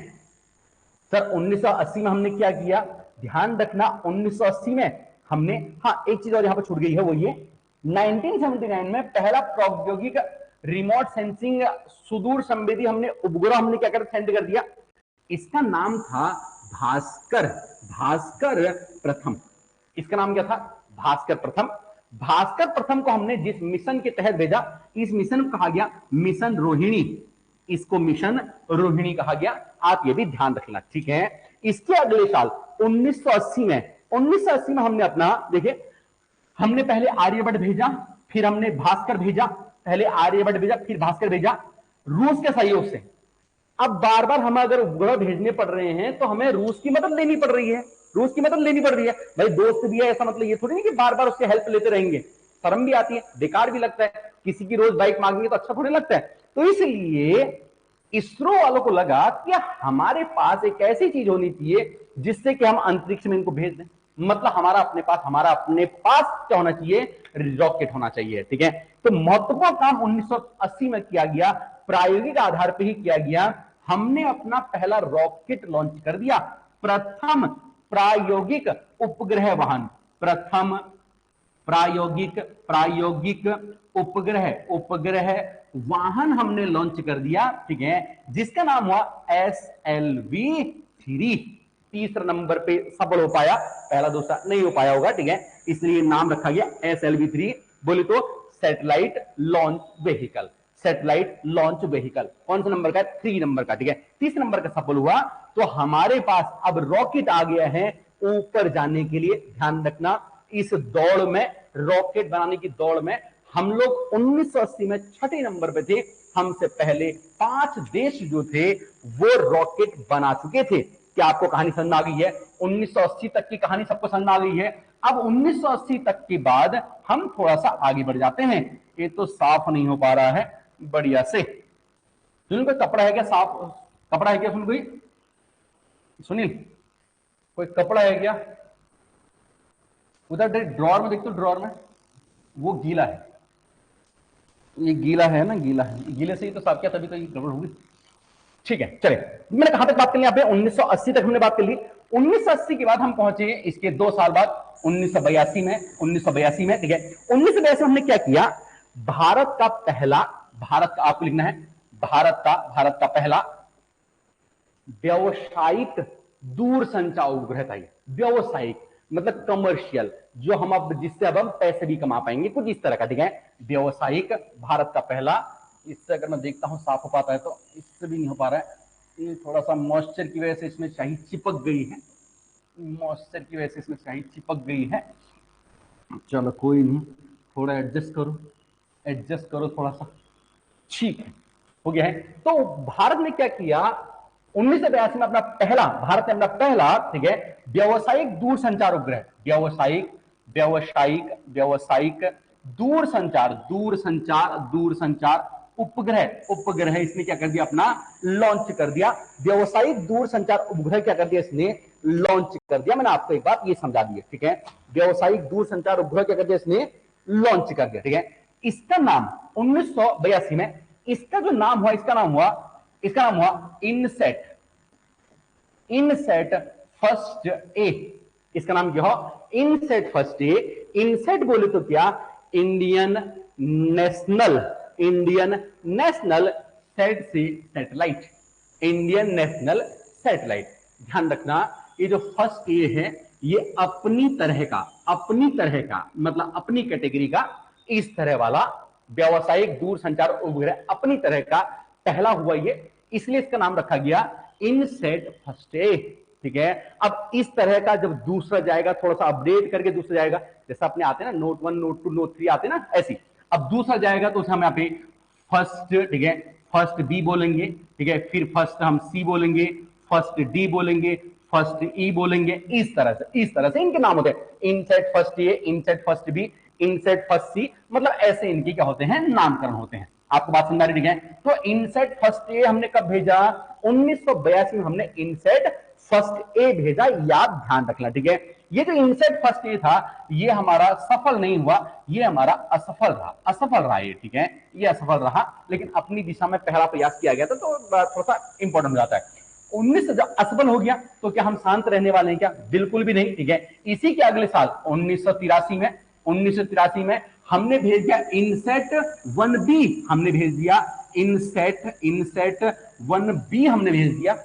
सर 1980 में हमने क्या किया? ध्यान रखना 1980 में हमने, हाँ एक चीज और यहां पर छूट गई है, वो ये 1979 में पहला रिमोट सेंसिंग सुदूर संवेदी हमने उपग्रह हमने क्या कर सेंड कर दिया। इसका नाम था भास्कर, भास्कर प्रथम। इसका नाम क्या था? भास्कर प्रथम। भास्कर प्रथम को हमने जिस मिशन के तहत भेजा, इस मिशन को कहा गया मिशन रोहिणी। इसको मिशन रोहिणी कहा गया, आप ये भी ध्यान रखना, ठीक है। इसके अगले साल 1980 में हमने अपना देखिए, हमने पहले आर्यभट्ट भेजा, फिर हमने भास्कर भेजा, पहले आर्यभट्ट भेजा फिर भास्कर भेजा रूस के सहयोग से। अब बार बार हम अगर उपग्रह भेजने पड़ रहे हैं तो हमें रूस की मदद लेनी पड़ रही है, रूस की मदद लेनी पड़ रही है। भाई दोस्त भी है, ऐसा मतलब ये थोड़ी नहीं कि बार बार उसकी हेल्प लेते रहेंगे, शर्म भी आती है, बेकार भी लगता है, किसी की रोज बाइक मांगेंगे तो अच्छा थोड़ी लगता है। तो इसलिए इसरो वालों को लगा कि हमारे पास एक ऐसी चीज होनी चाहिए जिससे कि हम अंतरिक्ष में इनको भेज दें। मतलब हमारा अपने पास क्या होना चाहिए? रॉकेट होना चाहिए, ठीक है। तो महत्वपूर्ण काम 1980 में किया गया, प्रायोगिक आधार पर ही किया गया। हमने अपना पहला रॉकेट लॉन्च कर दिया, प्रथम प्रायोगिक उपग्रह वाहन, प्रथम प्रायोगिक उपग्रह वाहन हमने लॉन्च कर दिया, ठीक है, जिसका नाम हुआ SLV-3। तीसरा नंबर पे सफल हो पाया, पहला दूसरा नहीं हो पाया होगा, ठीक है, इसलिए नाम रखा गया SLV-3। बोले तो satellite launch vehicle, satellite launch vehicle कौन सा नंबर का? 3 नंबर का, ठीक है। तीसरे नंबर का सफल हुआ तो हमारे पास अब रॉकेट आ गया है ऊपर जाने के लिए। ध्यान रखना, इस दौड़ में, रॉकेट बनाने की दौड़ में हम लोग 1980 में 6 नंबर पे थे। हमसे पहले 5 देश जो थे वो रॉकेट बना चुके थे। क्या आपको कहानी समझ में आ गई है? 1980 तक की कहानी सबको समझ में आ गई है। अब 1980 तक के बाद हम थोड़ा सा आगे बढ़ जाते हैं। ये तो साफ नहीं हो पा रहा है बढ़िया से, सुनील कोई कपड़ा है क्या? साफ कपड़ा है क्या? सुन कोई, सुनील कोई कपड़ा है क्या? उधर ड्रॉर में देख तो, ड्रॉर में वो गीला है, ये गीला है ना, गीला है, गीले से ही तो साफ किया, तभी तो ये गड़बड़ होगी। ठीक है, चले, मैंने कहां तक बात कर ली यहाँ पे? 1980 तक हमने बात कर ली। 1980 के बाद हम पहुंचे इसके 2 साल बाद 1982 में, 1982 में, ठीक है। 1982 में हमने क्या किया? भारत का आपको लिखना है, भारत का पहला व्यावसायिक दूरसंचार उपग्रह था। ये व्यावसायिक मतलब कमर्शियल, जो हम अब जिससे अब हम पैसे भी कमा पाएंगे, कुछ इस तरह का, ठीक है। व्यावसायिक, भारत का पहला। इससे अगर मैं देखता हूं साफ हो पाता है तो, इससे भी नहीं हो पा रहा है, ये थोड़ा सा मॉइस्चर की वजह से इसमें स्याही चिपक गई है, मॉइस्चर की वजह से इसमें स्याही चिपक गई है। चलो कोई नहीं, थोड़ा एडजस्ट करो थोड़ा सा, ठीक है, हो गया है। तो भारत ने क्या किया? 1982 में भारत ने अपना पहला, ठीक है, व्यावसायिक दूरसंचार उपग्रह, व्यावसायिक दूरसंचार उपग्रह इसने क्या कर दिया? अपना लॉन्च कर दिया। व्यावसायिक दूरसंचार उपग्रह क्या कर दिया? इसने लॉन्च कर दिया। मैंने आपको एक बात ये समझा दी है, ठीक है। व्यावसायिक दूरसंचार उपग्रह क्या कर दिया? इसने लॉन्च कर दिया, ठीक है। इसका नाम 1982 में, इसका जो नाम हुआ, इसका नाम हुआ इनसेट फर्स्ट ए। इसका नाम क्या हो? INSAT first A. इनसेट बोले तो क्या? Indian national satellite, Indian national satellite. ध्यान रखना, ये जो फर्स्ट ए है, ये अपनी तरह का मतलब अपनी कैटेगरी का, इस तरह वाला व्यावसायिक दूरसंचार उपग्रह अपनी तरह का पहला हुआ ये, इसलिए इसका नाम रखा गया इनसेट फर्स्ट ए, ठीक है। अब इस तरह का जब दूसरा जाएगा, थोड़ा सा अपडेट करके दूसरा जाएगा, जैसा अपने आते हैं ना नोट 1, नोट 2, नोट 3 आते हैं ना, ऐसी अब दूसरा जाएगा तो उसे हम यहाँ पे फर्स्ट, ठीक है, फर्स्ट बी बोलेंगे, ठीक है, फिर फर्स्ट हम सी बोलेंगे, फर्स्ट डी बोलेंगे, फर्स्ट ई बोलेंगे, इस तरह से इनके नाम होते हैं। Inset first A, inset first B, inset first C, मतलब ऐसे इनके क्या होते हैं? नामकरण होते हैं। आपको बात समझ आ रही, ठीक है। तो इनसेट फर्स्ट ए हमने कब भेजा? 1982 में हमने इनसेट फर्स्ट ए भेजा, याद ध्यान रखना, ठीक है। ये जो इनसेट फर्स्ट ए था, ये हमारा सफल नहीं हुआ, ये हमारा असफल रहा ये, ठीक है, ये असफल रहा, लेकिन अपनी दिशा में पहला प्रयास किया गया था, तो थोड़ा सा इंपॉर्टेंट हो जाता है। 19 जब असफल हो गया तो क्या हम शांत रहने वाले हैं क्या? बिल्कुल भी नहीं, ठीक है। इसी के अगले साल 1983 में हमने भेज दिया इनसेट 1B, हमने भेज दिया इनसेट 1B, हमने भेज दिया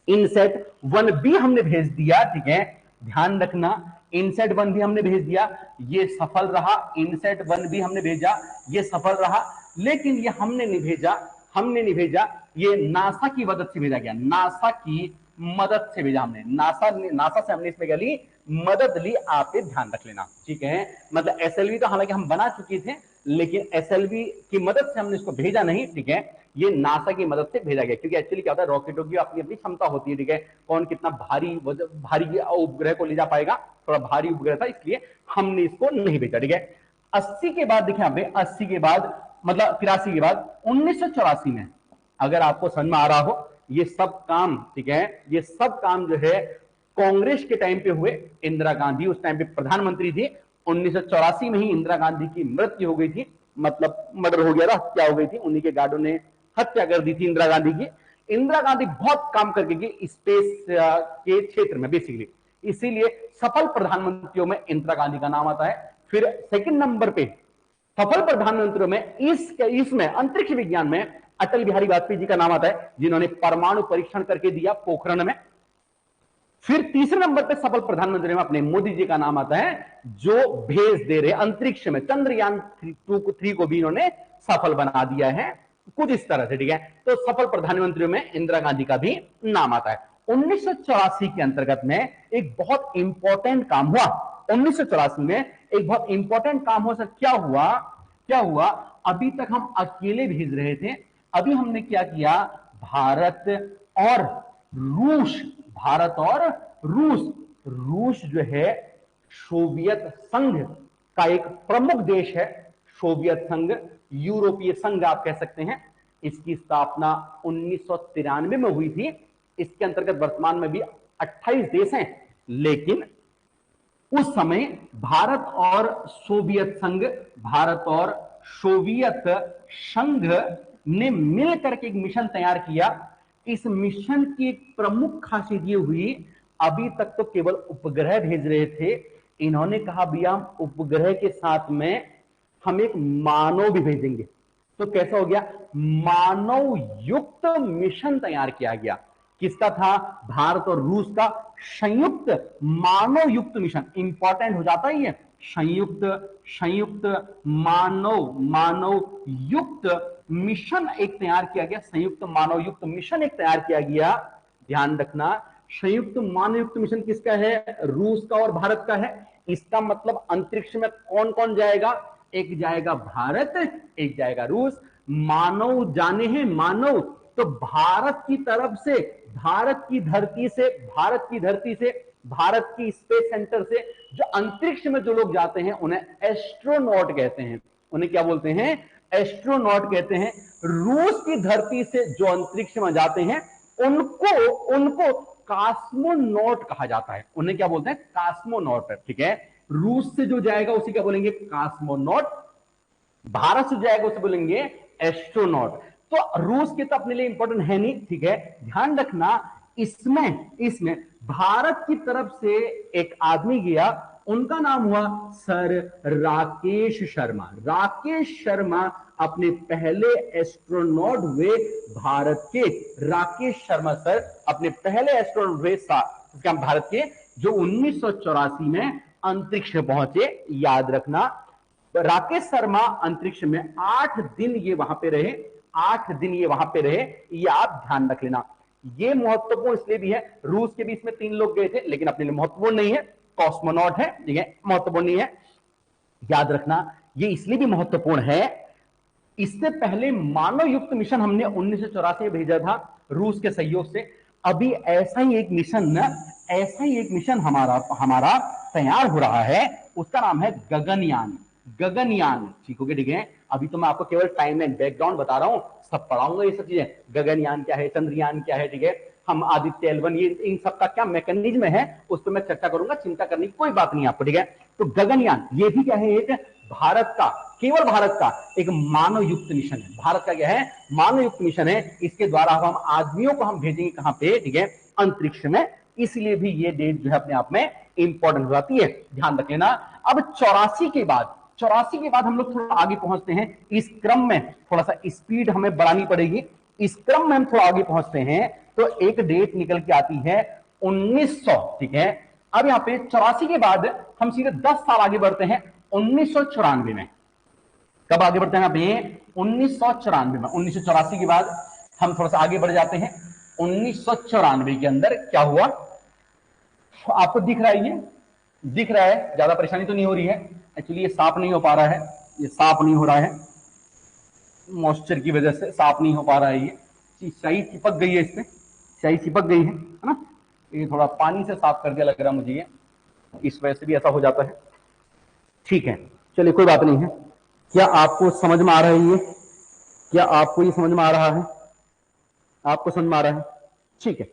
इनसेट 1B, हमने भेज दिया। ठीक है, ध्यान रखना, इनसेट 1B हमने भेज दिया, ये सफल रहा। इनसेट 1B हमने भेजा, ये सफल रहा। लेकिन ये हमने नहीं भेजा, ये नासा की मदद से भेजा गया, नासा की मदद से भेजा हमने, नासा से हमने इसमें क्या ली, मदद ली। आप ये ध्यान रख लेना, ठीक है। मतलब एसएलवी तो हालांकि हम बना चुके थे, लेकिन एसएलवी की मदद से हमने इसको भेजा नहीं, ठीक है, ये नासा की मदद से भेजा गया। क्योंकि एक्चुअली क्या होता है, रॉकेटों की अपनी अपनी क्षमता होती है, ठीक है, कौन कितना भारी उपग्रह को ले जा पाएगा, थोड़ा भारी उपग्रह था, इसलिए हमने इसको नहीं भेजा, ठीक है। 80 के बाद देखिए, यहाँ पे 80 के बाद मतलब 83 के बाद 1984 में, अगर आपको समझ में आ रहा हो, ये सब काम, ठीक है, ये सब काम जो है कांग्रेस के टाइम पे हुए। इंदिरा गांधी उस टाइम पे प्रधानमंत्री थी। 1984 में ही इंदिरा गांधी की मृत्यु हो गई थी, मतलब मर्डर हो गया था, हत्या हो गई थी, उन्हीं के गार्डों ने हत्या कर दी थी इंदिरा गांधी की। इंदिरा गांधी बहुत काम करके गई स्पेस के क्षेत्र में बेसिकली, इसीलिए सफल प्रधानमंत्रियों में इंदिरा गांधी का नाम आता है। फिर सेकंड नंबर पे सफल प्रधानमंत्रियों में इसमें अंतरिक्ष विज्ञान में अटल बिहारी वाजपेयी जी का नाम आता है, जिन्होंने परमाणु परीक्षण करके दिया पोखरण में। फिर तीसरे नंबर पे सफल प्रधानमंत्री में अपने मोदी जी का नाम आता है, जो भेज दे रहे अंतरिक्ष में चंद्रयान 3 को भी इन्होंने सफल बना दिया है, कुछ इस तरह से, ठीक है। तो सफल प्रधानमंत्रियों में इंदिरा गांधी का भी नाम आता है। 1984 के अंतर्गत में एक बहुत इंपॉर्टेंट काम हुआ। 1984 में एक बहुत इंपॉर्टेंट काम हो सकता, क्या हुआ, अभी तक हम अकेले भेज रहे थे, अभी हमने क्या किया, भारत और रूस जो है सोवियत संघ का एक प्रमुख देश है। सोवियत संघ, यूरोपीय संघ आप कह सकते हैं। इसकी स्थापना 1993 में हुई थी। इसके अंतर्गत वर्तमान में भी 28 देश हैं, लेकिन उस समय भारत और सोवियत संघ ने मिलकर के एक मिशन तैयार किया। इस मिशन की एक प्रमुख खासियत ये हुई, अभी तक तो केवल उपग्रह भेज रहे थे, इन्होंने कहा भैया हम उपग्रह के साथ में हम एक मानव भी भेजेंगे। तो कैसा हो गया, मानव युक्त मिशन तैयार किया गया। किसका था, भारत और रूस का संयुक्त मानव युक्त मिशन। इंपॉर्टेंट हो जाता है ये, संयुक्त मानव युक्त मिशन एक तैयार किया गया, संयुक्त मानव युक्त मिशन एक तैयार किया गया। ध्यान रखना, संयुक्त मानव युक्त मिशन किसका है, रूस का और भारत का है। इसका मतलब अंतरिक्ष में कौन कौन जाएगा, एक जाएगा भारत, एक जाएगा रूस। मानव जाने हैं, मानव तो भारत की तरफ से, भारत की धरती से, भारत की स्पेस सेंटर से जो अंतरिक्ष में जो लोग जाते हैं उन्हें एस्ट्रोनॉट कहते हैं। उन्हें क्या बोलते हैं, एस्ट्रोनॉट कहते हैं। रूस की धरती से जो अंतरिक्ष में जाते हैं उनको कॉस्मोनॉट कहा जाता है। उन्हें क्या बोलते हैं, कॉस्मोनॉट, ठीक है। रूस से जो जाएगा उसे क्या बोलेंगे, कॉस्मोनॉट। भारत से जाएगा उसे बोलेंगे एस्ट्रोनॉट। तो रूस के तो अपने लिए इंपॉर्टेंट है नहीं, ठीक है। ध्यान रखना, इसमें भारत की तरफ से एक आदमी गया, उनका नाम हुआ सर राकेश शर्मा। राकेश शर्मा अपने पहले एस्ट्रोनॉट हुए भारत के। राकेश शर्मा सर अपने पहले एस्ट्रोनॉट हुए भारत के, जो 1984 में अंतरिक्ष में पहुंचे। याद रखना, राकेश शर्मा अंतरिक्ष में 8 दिन ये वहां पे रहे, 8 दिन ये वहां पे रहे, ये आप ध्यान रख लेना। ये महत्वपूर्ण इसलिए भी है, रूस के बीच में 3 लोग गए थे, लेकिन अपने लिए महत्वपूर्ण नहीं है, कॉस्मोनॉट है, ठीक है, महत्वपूर्ण नहीं है। याद रखना, ये इसलिए भी महत्वपूर्ण है, इससे पहले मानव युक्त मिशन हमने 1984 में भेजा था रूस के सहयोग से। अभी ऐसा ही एक मिशन हमारा तैयार हो रहा है, उसका नाम है गगनयान, ठीक है, ठीक है। अभी तो मैं आपको केवल टाइम एंड बैकग्राउंड बता रहा हूं, सब पढ़ाऊंगा ये सब चीजें, गगनयान क्या है, चंद्रयान क्या है, ठीक है, हम आदित्य L1, ये इन सब का क्या मैकेनिज्म है उस पर मैं चर्चा करूंगा, चिंता करने की कोई बात नहीं आपको, ठीक है। तो गगनयान ये भी क्या है, एक भारत का, केवल भारत का एक मानव युक्त मिशन है। भारत का क्या है, मानव युक्त मिशन है। इसके द्वारा हम आदमियों को हम भेजेंगे कहां पे, ठीक है, अंतरिक्ष में। इसलिए भी ये डेट जो है अपने आप में इंपॉर्टेंट हो जाती है, ध्यान रख लेना। अब 84 के बाद 84 के बाद हम लोग थोड़ा आगे पहुंचते हैं। इस क्रम में थोड़ा सा स्पीड हमें बढ़ानी पड़ेगी। इस क्रम में हम थोड़ा आगे पहुंचते हैं तो एक डेट निकल के आती है 1900। ठीक है, अब यहां पे 84 के बाद हम सीधे 10 साल आगे बढ़ते हैं 1994 में। कब आगे बढ़ते हैं यहाँ पे? 1994 में। 1984 के बाद हम थोड़ा सा आगे बढ़ जाते हैं 1994 के अंदर क्या हुआ आपको दिख रहा है? ये दिख रहा है, ज्यादा परेशानी तो नहीं हो रही है। एक्चुअली ये साफ नहीं हो पा रहा है, ये साफ नहीं हो रहा है, मॉइस्चर की वजह से साफ नहीं हो पा रहा है। ये स्याही चिपक गई है, इसमें स्याही चिपक गई है ना। ये थोड़ा पानी से साफ कर दिया लग रहा है मुझे, ये इस वजह से भी ऐसा हो जाता है। ठीक है, चलिए कोई बात नहीं है। क्या आपको समझ में आ रहा है ये? क्या आपको ये समझ में आ रहा है? आपको समझ में आ रहा है? ठीक है,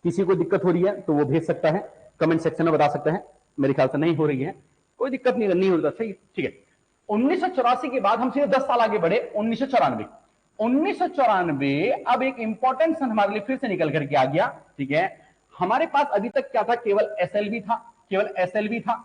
किसी को दिक्कत हो रही है तो वो भेज सकता है, कमेंट सेक्शन में बता सकता है। मेरे ख्याल से नहीं हो रही है, कोई दिक्कत नहीं होता। सही, ठीक है। 1984 के बाद हम सीधे 10 साल आगे बढ़े 1994। 1994 अब एक इंपॉर्टेंट सन हमारे लिए फिर से निकल करके आ गया। ठीक है, हमारे पास अभी तक क्या था? केवल एसएलवी था, केवल एसएलवी था,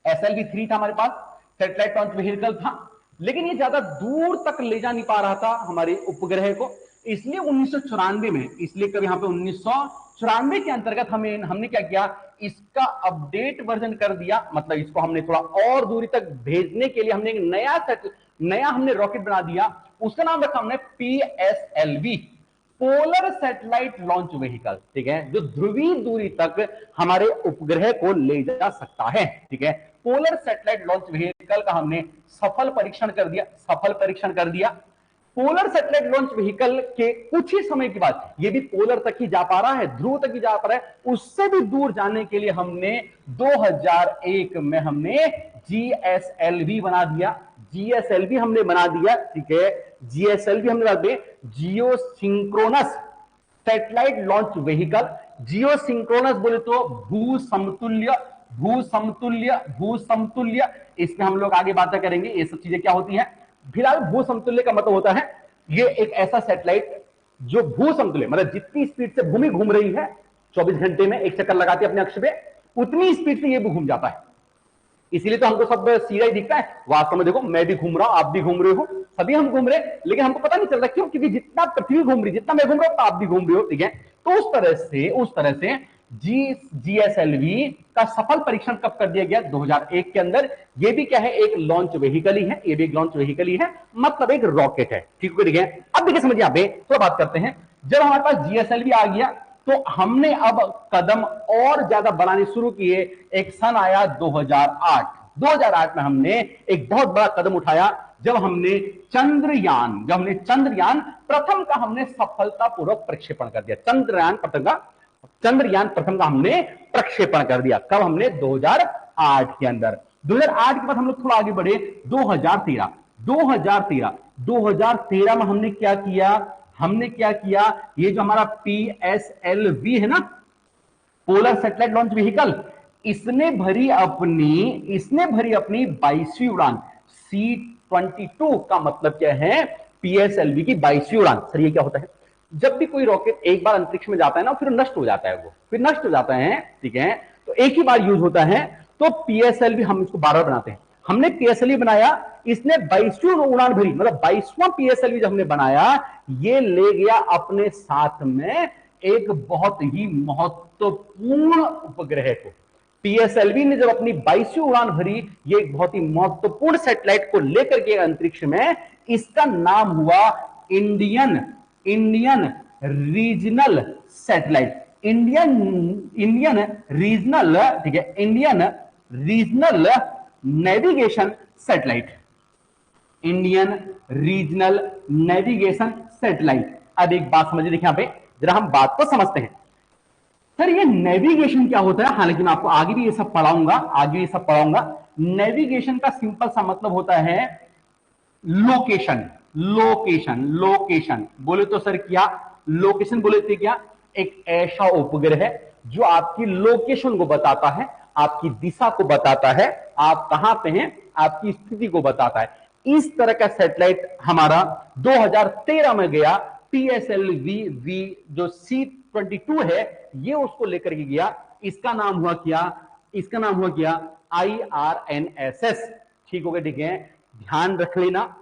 एसएलवी 3 था हमारे पास, सैटेलाइट लॉन्च व्हीकल था, लेकिन ये ज्यादा दूर तक ले जा नहीं पा रहा था हमारे उपग्रह को। इसलिए 1994 में, इसलिए कब यहां पे 1994 के अंतर्गत हमने क्या किया? इसका अपडेट वर्जन कर दिया। मतलब इसको हमने थोड़ा और दूरी तक भेजने के लिए हमने एक नया हमने रॉकेट बना दिया। उसका नाम रखा हमने PSLV, polar satellite launch vehicle. ठीक है, जो ध्रुवीय दूरी तक हमारे उपग्रह को ले जा सकता है। ठीक है, पोलर सैटेलाइट लॉन्च व्हीकल का हमने सफल परीक्षण कर दिया, सफल परीक्षण कर दिया। पोलर सैटेलाइट लॉन्च व्हीकल के कुछ ही समय के बाद ये भी पोलर तक ही जा पा रहा है, ध्रुव तक ही जा पा रहा है। उससे भी दूर जाने के लिए हमने 2001 में हमने जीएसएलवी बना दिया, जीएसएलवी हमने बना दिया। ठीक है, जीएसएलवी हमने बना दिया, जियो सिंक्रोनस सैटेलाइट लॉन्च व्हीकल। जियो सिंक्रोनस बोले तो भू समतुल्य, भू समतुल्य, भू समतुल्य, इसमें हम लोग आगे बातें करेंगे ये सब चीजें क्या होती हैं। फिलहाल भू समतुल्य का मतलब होता है ये एक ऐसा सैटेलाइट जो भू समतुल्य, मतलब जितनी स्पीड से भूमि घूम रही है 24 घंटे में एक चक्कर लगाती है अपने अक्ष पे, उतनी स्पीड से ये भी घूम जाता है। इसीलिए तो हमको सब सीधा ही दिखता है। वास्तव में देखो, मैं भी घूम रहा हूं, आप भी घूम रहे हो, सभी हम घूम रहे हैं, लेकिन हमको पता नहीं चल रहा। क्यों? क्योंकि जितना पृथ्वी घूम रही, जितना मैं घूम रहा हूं, तो आप भी घूम रहे हो। ठीक है, तो उस तरह से जीएसएलवी का सफल परीक्षण कब कर दिया गया? 2001 के अंदर। ये भी क्या है? एक लॉन्च व्हीकल ही है, ये भी एक लॉन्च व्हीकल ही है, मतलब एक रॉकेट है। ठीक है, अब देखिए समझिए, आप थोड़ा बात करते हैं। जब हमारे पास जीएसएलवी आ गया तो हमने अब कदम और ज्यादा बढ़ाने शुरू किए। एक सन आया 2008। 2008 में हमने एक बहुत बड़ा कदम उठाया जब हमने चंद्रयान प्रथम का हमने सफलतापूर्वक प्रक्षेपण कर दिया। चंद्रयान प्रथम का हमने प्रक्षेपण कर दिया। कब? हमने 2008 के अंदर। 2008 के बाद हम लोग थोड़ा आगे बढ़े 2013। 2013 में हमने क्या किया? ये जो हमारा पीएसएलवी है ना, पोलर सैटेलाइट लॉन्च व्हीकल, इसने भरी अपनी 22वीं उड़ान। C-22 का मतलब क्या है? पीएसएलवी की 22वीं उड़ान। सर ये क्या होता है? जब भी कोई रॉकेट एक बार अंतरिक्ष में जाता है ना, फिर नष्ट हो जाता है, वो फिर नष्ट हो जाता है। ठीक है, तो एक ही बार यूज होता है, तो पीएसएलवी हम इसको बार-बार बनाते हैं। हमने पीएसएलवी बनाया, इसने 22वीं उड़ान भरी, मतलब 22वां पीएसएलवी जब हमने बनाया, ये ले गया अपने साथ में एक बहुत ही महत्वपूर्ण उपग्रह को। पीएसएलवी ने जब अपनी 22वीं उड़ान भरी, ये एक बहुत ही महत्वपूर्ण सैटेलाइट को लेकर के अंतरिक्ष में, इसका नाम हुआ Indian regional satellite, Indian regional. ठीक है, Indian regional navigation satellite, Indian regional navigation satellite. अब एक बात समझिए, देखिए यहां पे जरा हम बात को समझते हैं। सर ये नेविगेशन क्या होता है? हालांकि मैं आपको आगे भी ये सब पढ़ाऊंगा। नेविगेशन का सिंपल सा मतलब होता है लोकेशन। बोले तो सर क्या लोकेशन बोले थे? क्या एक ऐसा उपग्रह जो आपकी लोकेशन को बताता है, आपकी दिशा को बताता है, आप कहां पे हैं, आपकी स्थिति को बताता है। इस तरह का सैटेलाइट हमारा 2013 में गया। पीएसएलवी जो C-22 है, ये उसको लेकर के गया। इसका नाम हुआ क्या? IRNSS, ठीक हो गया, ठीक है, ध्यान रख लेना।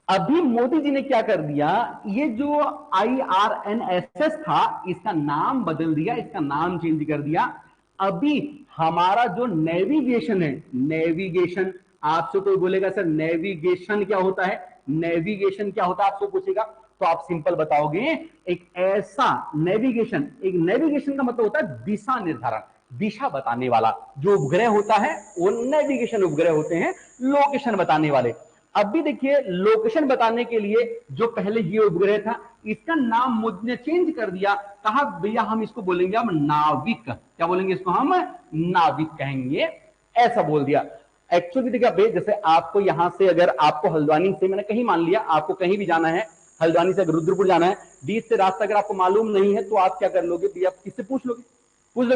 अभी मोदी जी ने क्या कर दिया, ये जो IRNSS था इसका नाम बदल दिया, इसका नाम चेंज कर दिया। अभी हमारा जो नेविगेशन है, नेविगेशन, आपसे कोई बोलेगा सर नेविगेशन क्या होता है, नेविगेशन क्या होता है आपसे पूछेगा, तो आप सिंपल बताओगे एक ऐसा नेविगेशन, एक नेविगेशन का मतलब होता है दिशा निर्धारण, दिशा बताने वाला। जो उपग्रह होता है वो नेविगेशन उपग्रह होते हैं, लोकेशन बताने वाले। अब भी देखिए लोकेशन बताने के लिए जो पहले ये उपग्रह था इसका नाम मोदी ने चेंज कर दिया, कहा भैया हम इसको बोलेंगे हम नाविक, क्या बोलेंगे इसको, हम नाविक कहेंगे, ऐसा बोल दिया। एक्चुअली देखिए भाई, जैसे आपको यहां से, अगर आपको हल्द्वानी से, मैंने कहीं मान लिया आपको कहीं भी जाना है, हल्द्वानी से अगर रुद्रपुर जाना है, बीच से रास्ता अगर आपको मालूम नहीं है तो आप क्या कर लोगे भैया, किससे पूछ लोगे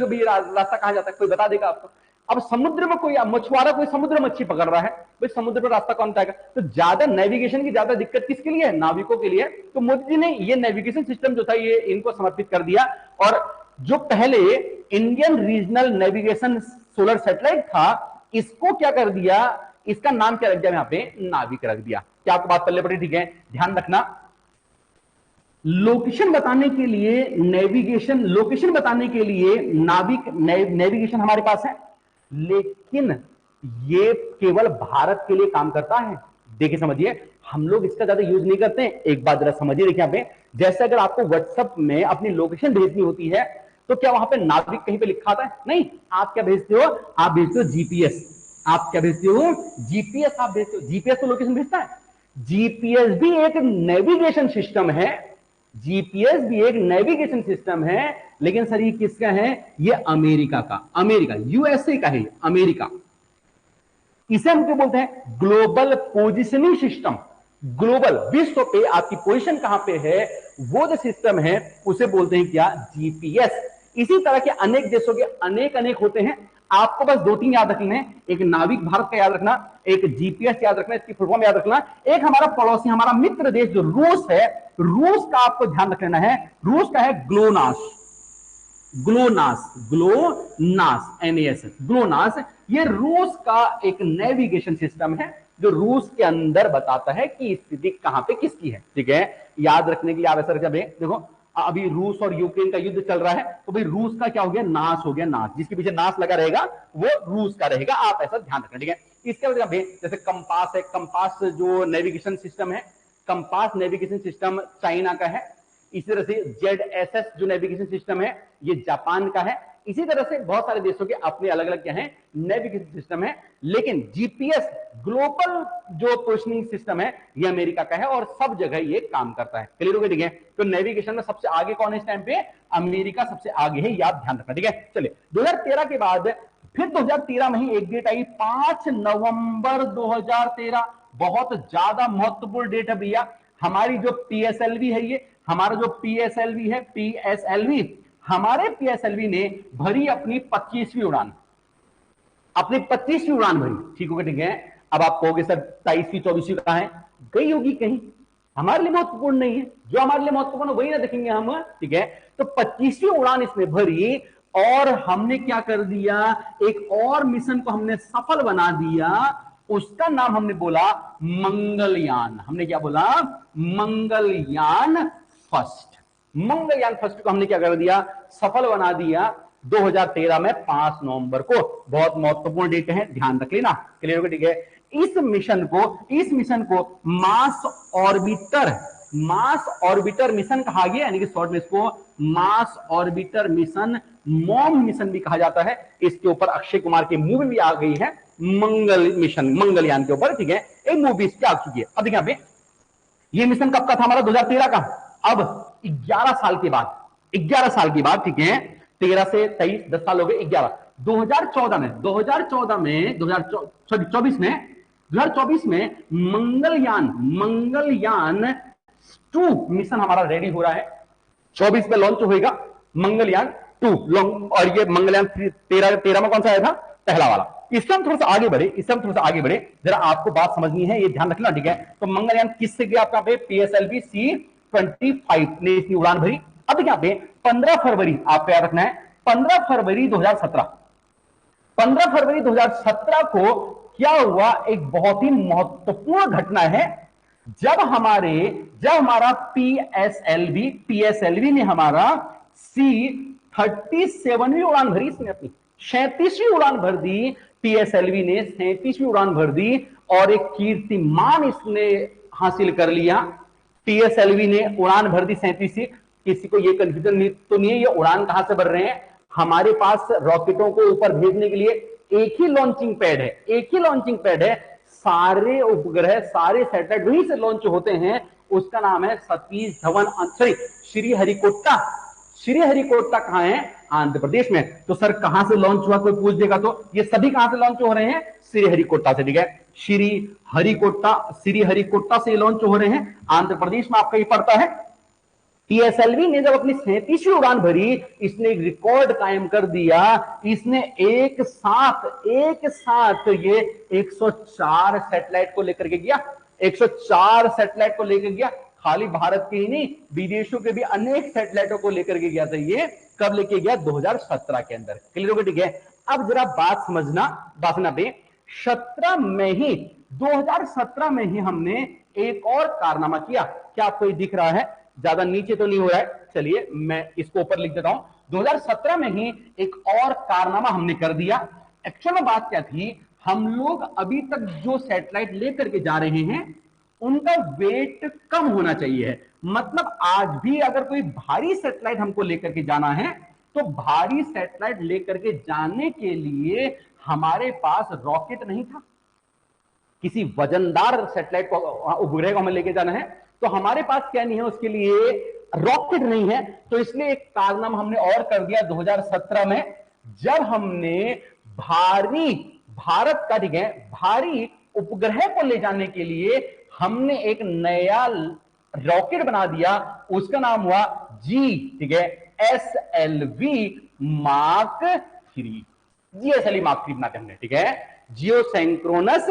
भैया रास्ता कहां जाता है, कोई बता देगा आपको। अब समुद्र में कोई मछुआरा कोई समुद्र मच्छी पकड़ रहा है, भाई समुद्र पर रास्ता कौन बताएगा, तो ज्यादा नेविगेशन की ज्यादा दिक्कत किसके लिए है, नाविकों के लिए। तो मोदी जी ने ये नेविगेशन सिस्टम जो था ये इनको समर्पित कर दिया। और जो पहले Indian regional navigation solar satellite था इसको क्या कर दिया, इसका नाम क्या रख दिया यहाँ पे, नाविक रख दिया। क्या आपको बात पल्ले पड़ी, ठीक है, ध्यान रखना। लोकेशन बताने के लिए नेविगेशन, लोकेशन बताने के लिए नाविक नेविगेशन हमारे पास है, लेकिन ये केवल भारत के लिए काम करता है। देखिए समझिए, हम लोग इसका ज्यादा यूज नहीं करते हैं। एक बात जरा समझिए, देखिए यहाँ पे जैसे अगर आपको व्हाट्सएप में अपनी लोकेशन भेजनी होती है तो क्या वहां पे नाविक कहीं पे लिखा आता है, नहीं, आप क्या भेजते हो, आप भेजते हो जीपीएस, आप क्या भेजते हो, जीपीएस आप भेजते हो, जीपीएस तो लोकेशन भेजता है। जीपीएस भी एक नेविगेशन सिस्टम है, जीपीएस भी एक नेविगेशन सिस्टम है, लेकिन सर ये किसका है, ये अमेरिका का, अमेरिका यूएसए का है, अमेरिका। इसे हम क्या बोलते हैं, ग्लोबल पोजिशनिंग सिस्टम। ग्लोबल, विश्व पे आपकी पोजीशन कहां पे है, वो जो सिस्टम है उसे बोलते हैं क्या, जीपीएस। इसी तरह के अनेक देशों के अनेक अनेक होते हैं, आपको बस दो तीन याद रखने हैं, एक नाविक भारत का याद रखना, एक जीपीएस याद रखना, इसकी फुल फॉर्म याद रखना, एक हमारा पड़ोसी हमारा मित्र देश जो रूस है, रूस का आपको ध्यान रख लेना है, रूस का है GLONASS, GLONASS, GLONASS, NAS, GLONASS. ये रूस का एक नेविगेशन सिस्टम है जो रूस के अंदर बताता है कि स्थिति कहां पे किसकी है, ठीक है। याद रखने के लिए आप ऐसा रखें, देखो अभी रूस और यूक्रेन का युद्ध चल रहा है, तो भाई रूस का क्या हो गया, नाश हो गया, नाश, जिसके पीछे नाश लगा रहेगा वो रूस का रहेगा, आप ऐसा ध्यान रखना, ठीक है। इसके बाद जैसे कंपास है, कंपास जो नेविगेशन सिस्टम है, कंपास नेविगेशन सिस्टम चाइना का है। इसी तरह से ZSS जो नेविगेशन सिस्टम है ये जापान का है। इसी तरह से बहुत सारे देशों के अपने अलग अलग क्या है, नेविगेशन सिस्टम है, लेकिन जीपीएस ग्लोबल जो पोजिशनिंग सिस्टम है ये अमेरिका का है और सब जगह ये काम करता है। क्लियर हो गया, ठीक है। तो नेविगेशन में सबसे आगे कौन है इस टाइम पे, अमेरिका सबसे आगे है, ये आप ध्यान रखना, ठीक है। चलिए 2013 के बाद फिर 2013 में ही एक डेट आई, 5 नवंबर 2013, बहुत ज्यादा महत्वपूर्ण डेट है भैया। हमारी जो पीएसएलवी है, ये हमारा जो पीएसएलवी है, पीएसएलवी, हमारे पीएसएलवी ने भरी अपनी 25वीं उड़ान, अपनी 25वीं उड़ान भरी, ठीक होगा, ठीक है। अब आप कहोगे सर 23वीं 24वीं कहां है, गई होगी कहीं, हमारे लिए महत्वपूर्ण नहीं है, जो हमारे लिए महत्वपूर्ण वही ना देखेंगे हम, ठीक है। तो 25वीं उड़ान इसने भरी और हमने क्या कर दिया, एक और मिशन को हमने सफल बना दिया, उसका नाम हमने बोला मंगलयान। हमने क्या बोला, मंगलयान फर्स्ट। मंगलयान फर्स्ट को हमने क्या कर दिया, सफल बना दिया 2013 में 5 नवंबर को। बहुत महत्वपूर्ण डेट है, ध्यान रख लेना, क्लियर हो गया, ठीक है। इस मिशन को मास ऑर्बिटर मिशन कहा गया, यानी कि शॉर्ट में इसको मास ऑर्बिटर मिशन, मॉम मिशन भी कहा जाता है। इसके ऊपर अक्षय कुमार की मूवी भी आ गई है, मंगल मिशन, मंगलयान के ऊपर, ठीक है, एक मूवी इसकी आ चुकी है। अब देखिए यहाँ पे ये मिशन कब का था हमारा, 2013 का। अब 11 साल के बाद, 11 साल के बाद, ठीक है, 13 से 23, 10 साल हो गए, 11, 2024 में मंगलयान 2 मिशन हमारा रेडी हो रहा है। 24 में लॉन्च होगा मंगलयान 2 लॉन्च, और ये मंगलयान 13 में कौन सा आया था, पहला वाला। इससे हम थोड़ा सा आगे बढ़े, जरा आपको बात समझनी है, ये ध्यान रखना, ठीक है। तो मंगलयान किससे गया आपका पे, पीएसएलवी C-25 ने इसकी उड़ान भरी। अब यहाँ पे 15 फरवरी आपको याद रखना है, 15 फरवरी 2017, 15 फरवरी 2017 को क्या हुआ, एक बहुत ही महत्वपूर्ण घटना है। जब हमारा पीएसएलवी ने हमारा C-37वीं उड़ान भरी, इसने अपनी 37वीं उड़ान भर दी, पीएसएलवी ने 37वीं उड़ान भर दी और एक कीर्तिमान इसने हासिल कर लिया। पीएसएलवी ने उड़ान भर दी 37वीं। किसी को यह कंफ्यूजन तो नहीं है ये उड़ान कहां से भर रहे हैं? हमारे पास रॉकेटों को ऊपर भेजने के लिए एक ही लॉन्चिंग पैड है, सारे उपग्रह, सारे सैटेलाइट वहीं से लॉन्च होते हैं। उसका नाम है सतीश धवन, श्रीहरिकोटा। श्रीहरिकोटा कहां है? आंध्र प्रदेश में। तो सर कहां से लॉन्च हुआ, कोई पूछ देगा तो ये सभी कहां से लॉन्च हो रहे हैं? श्रीहरिकोटा से। ठीक है, श्रीहरिकोटा से लॉन्च हो रहे हैं, आंध्र प्रदेश में आपका ये पड़ता है। पीएसएलवी ने जब अपनी 37वीं उड़ान भरी, इसने एक रिकॉर्ड कायम कर दिया। इसने एक साथ ये 104 सैटेलाइट को लेकर के गया, 104 सैटेलाइट को लेकर गया। खाली भारत के ही नहीं, विदेशों के भी अनेक सैटेलाइटों को लेकर के गया था। ये कब लेके गया? 2017 के अंदर। क्लियर हो गया? ठीक है, अब जरा बात समझना, बात पे 2017 में ही हमने एक और कारनामा किया। क्या आपको ये दिख रहा है? ज्यादा नीचे तो नहीं हो रहा है, चलिए मैं इसको ऊपर लिख देता हूं। 2017 में ही एक और कारनामा हमने कर दिया। एक्चुअल में बात क्या थी, हम लोग अभी तक जो सैटेलाइट लेकर के जा रहे हैं उनका वेट कम होना चाहिए। मतलब आज भी अगर कोई भारी सैटेलाइट हमको लेकर के जाना है तो भारी सैटेलाइट लेकर के जाने के लिए हमारे पास रॉकेट नहीं था। किसी वजनदार सैटेलाइट को, उपग्रह को हमें लेके जाना है तो हमारे पास क्या नहीं है, उसके लिए रॉकेट नहीं है। तो इसलिए एक कारनामा हमने और कर दिया 2017 में, जब हमने भारी उपग्रह को ले जाने के लिए हमने एक नया रॉकेट बना दिया। उसका नाम हुआ ठीक है, SLV मार्क 3। GSLV मार्क 3 बनाते हमने। ठीक है, जियो सिंक्रोनस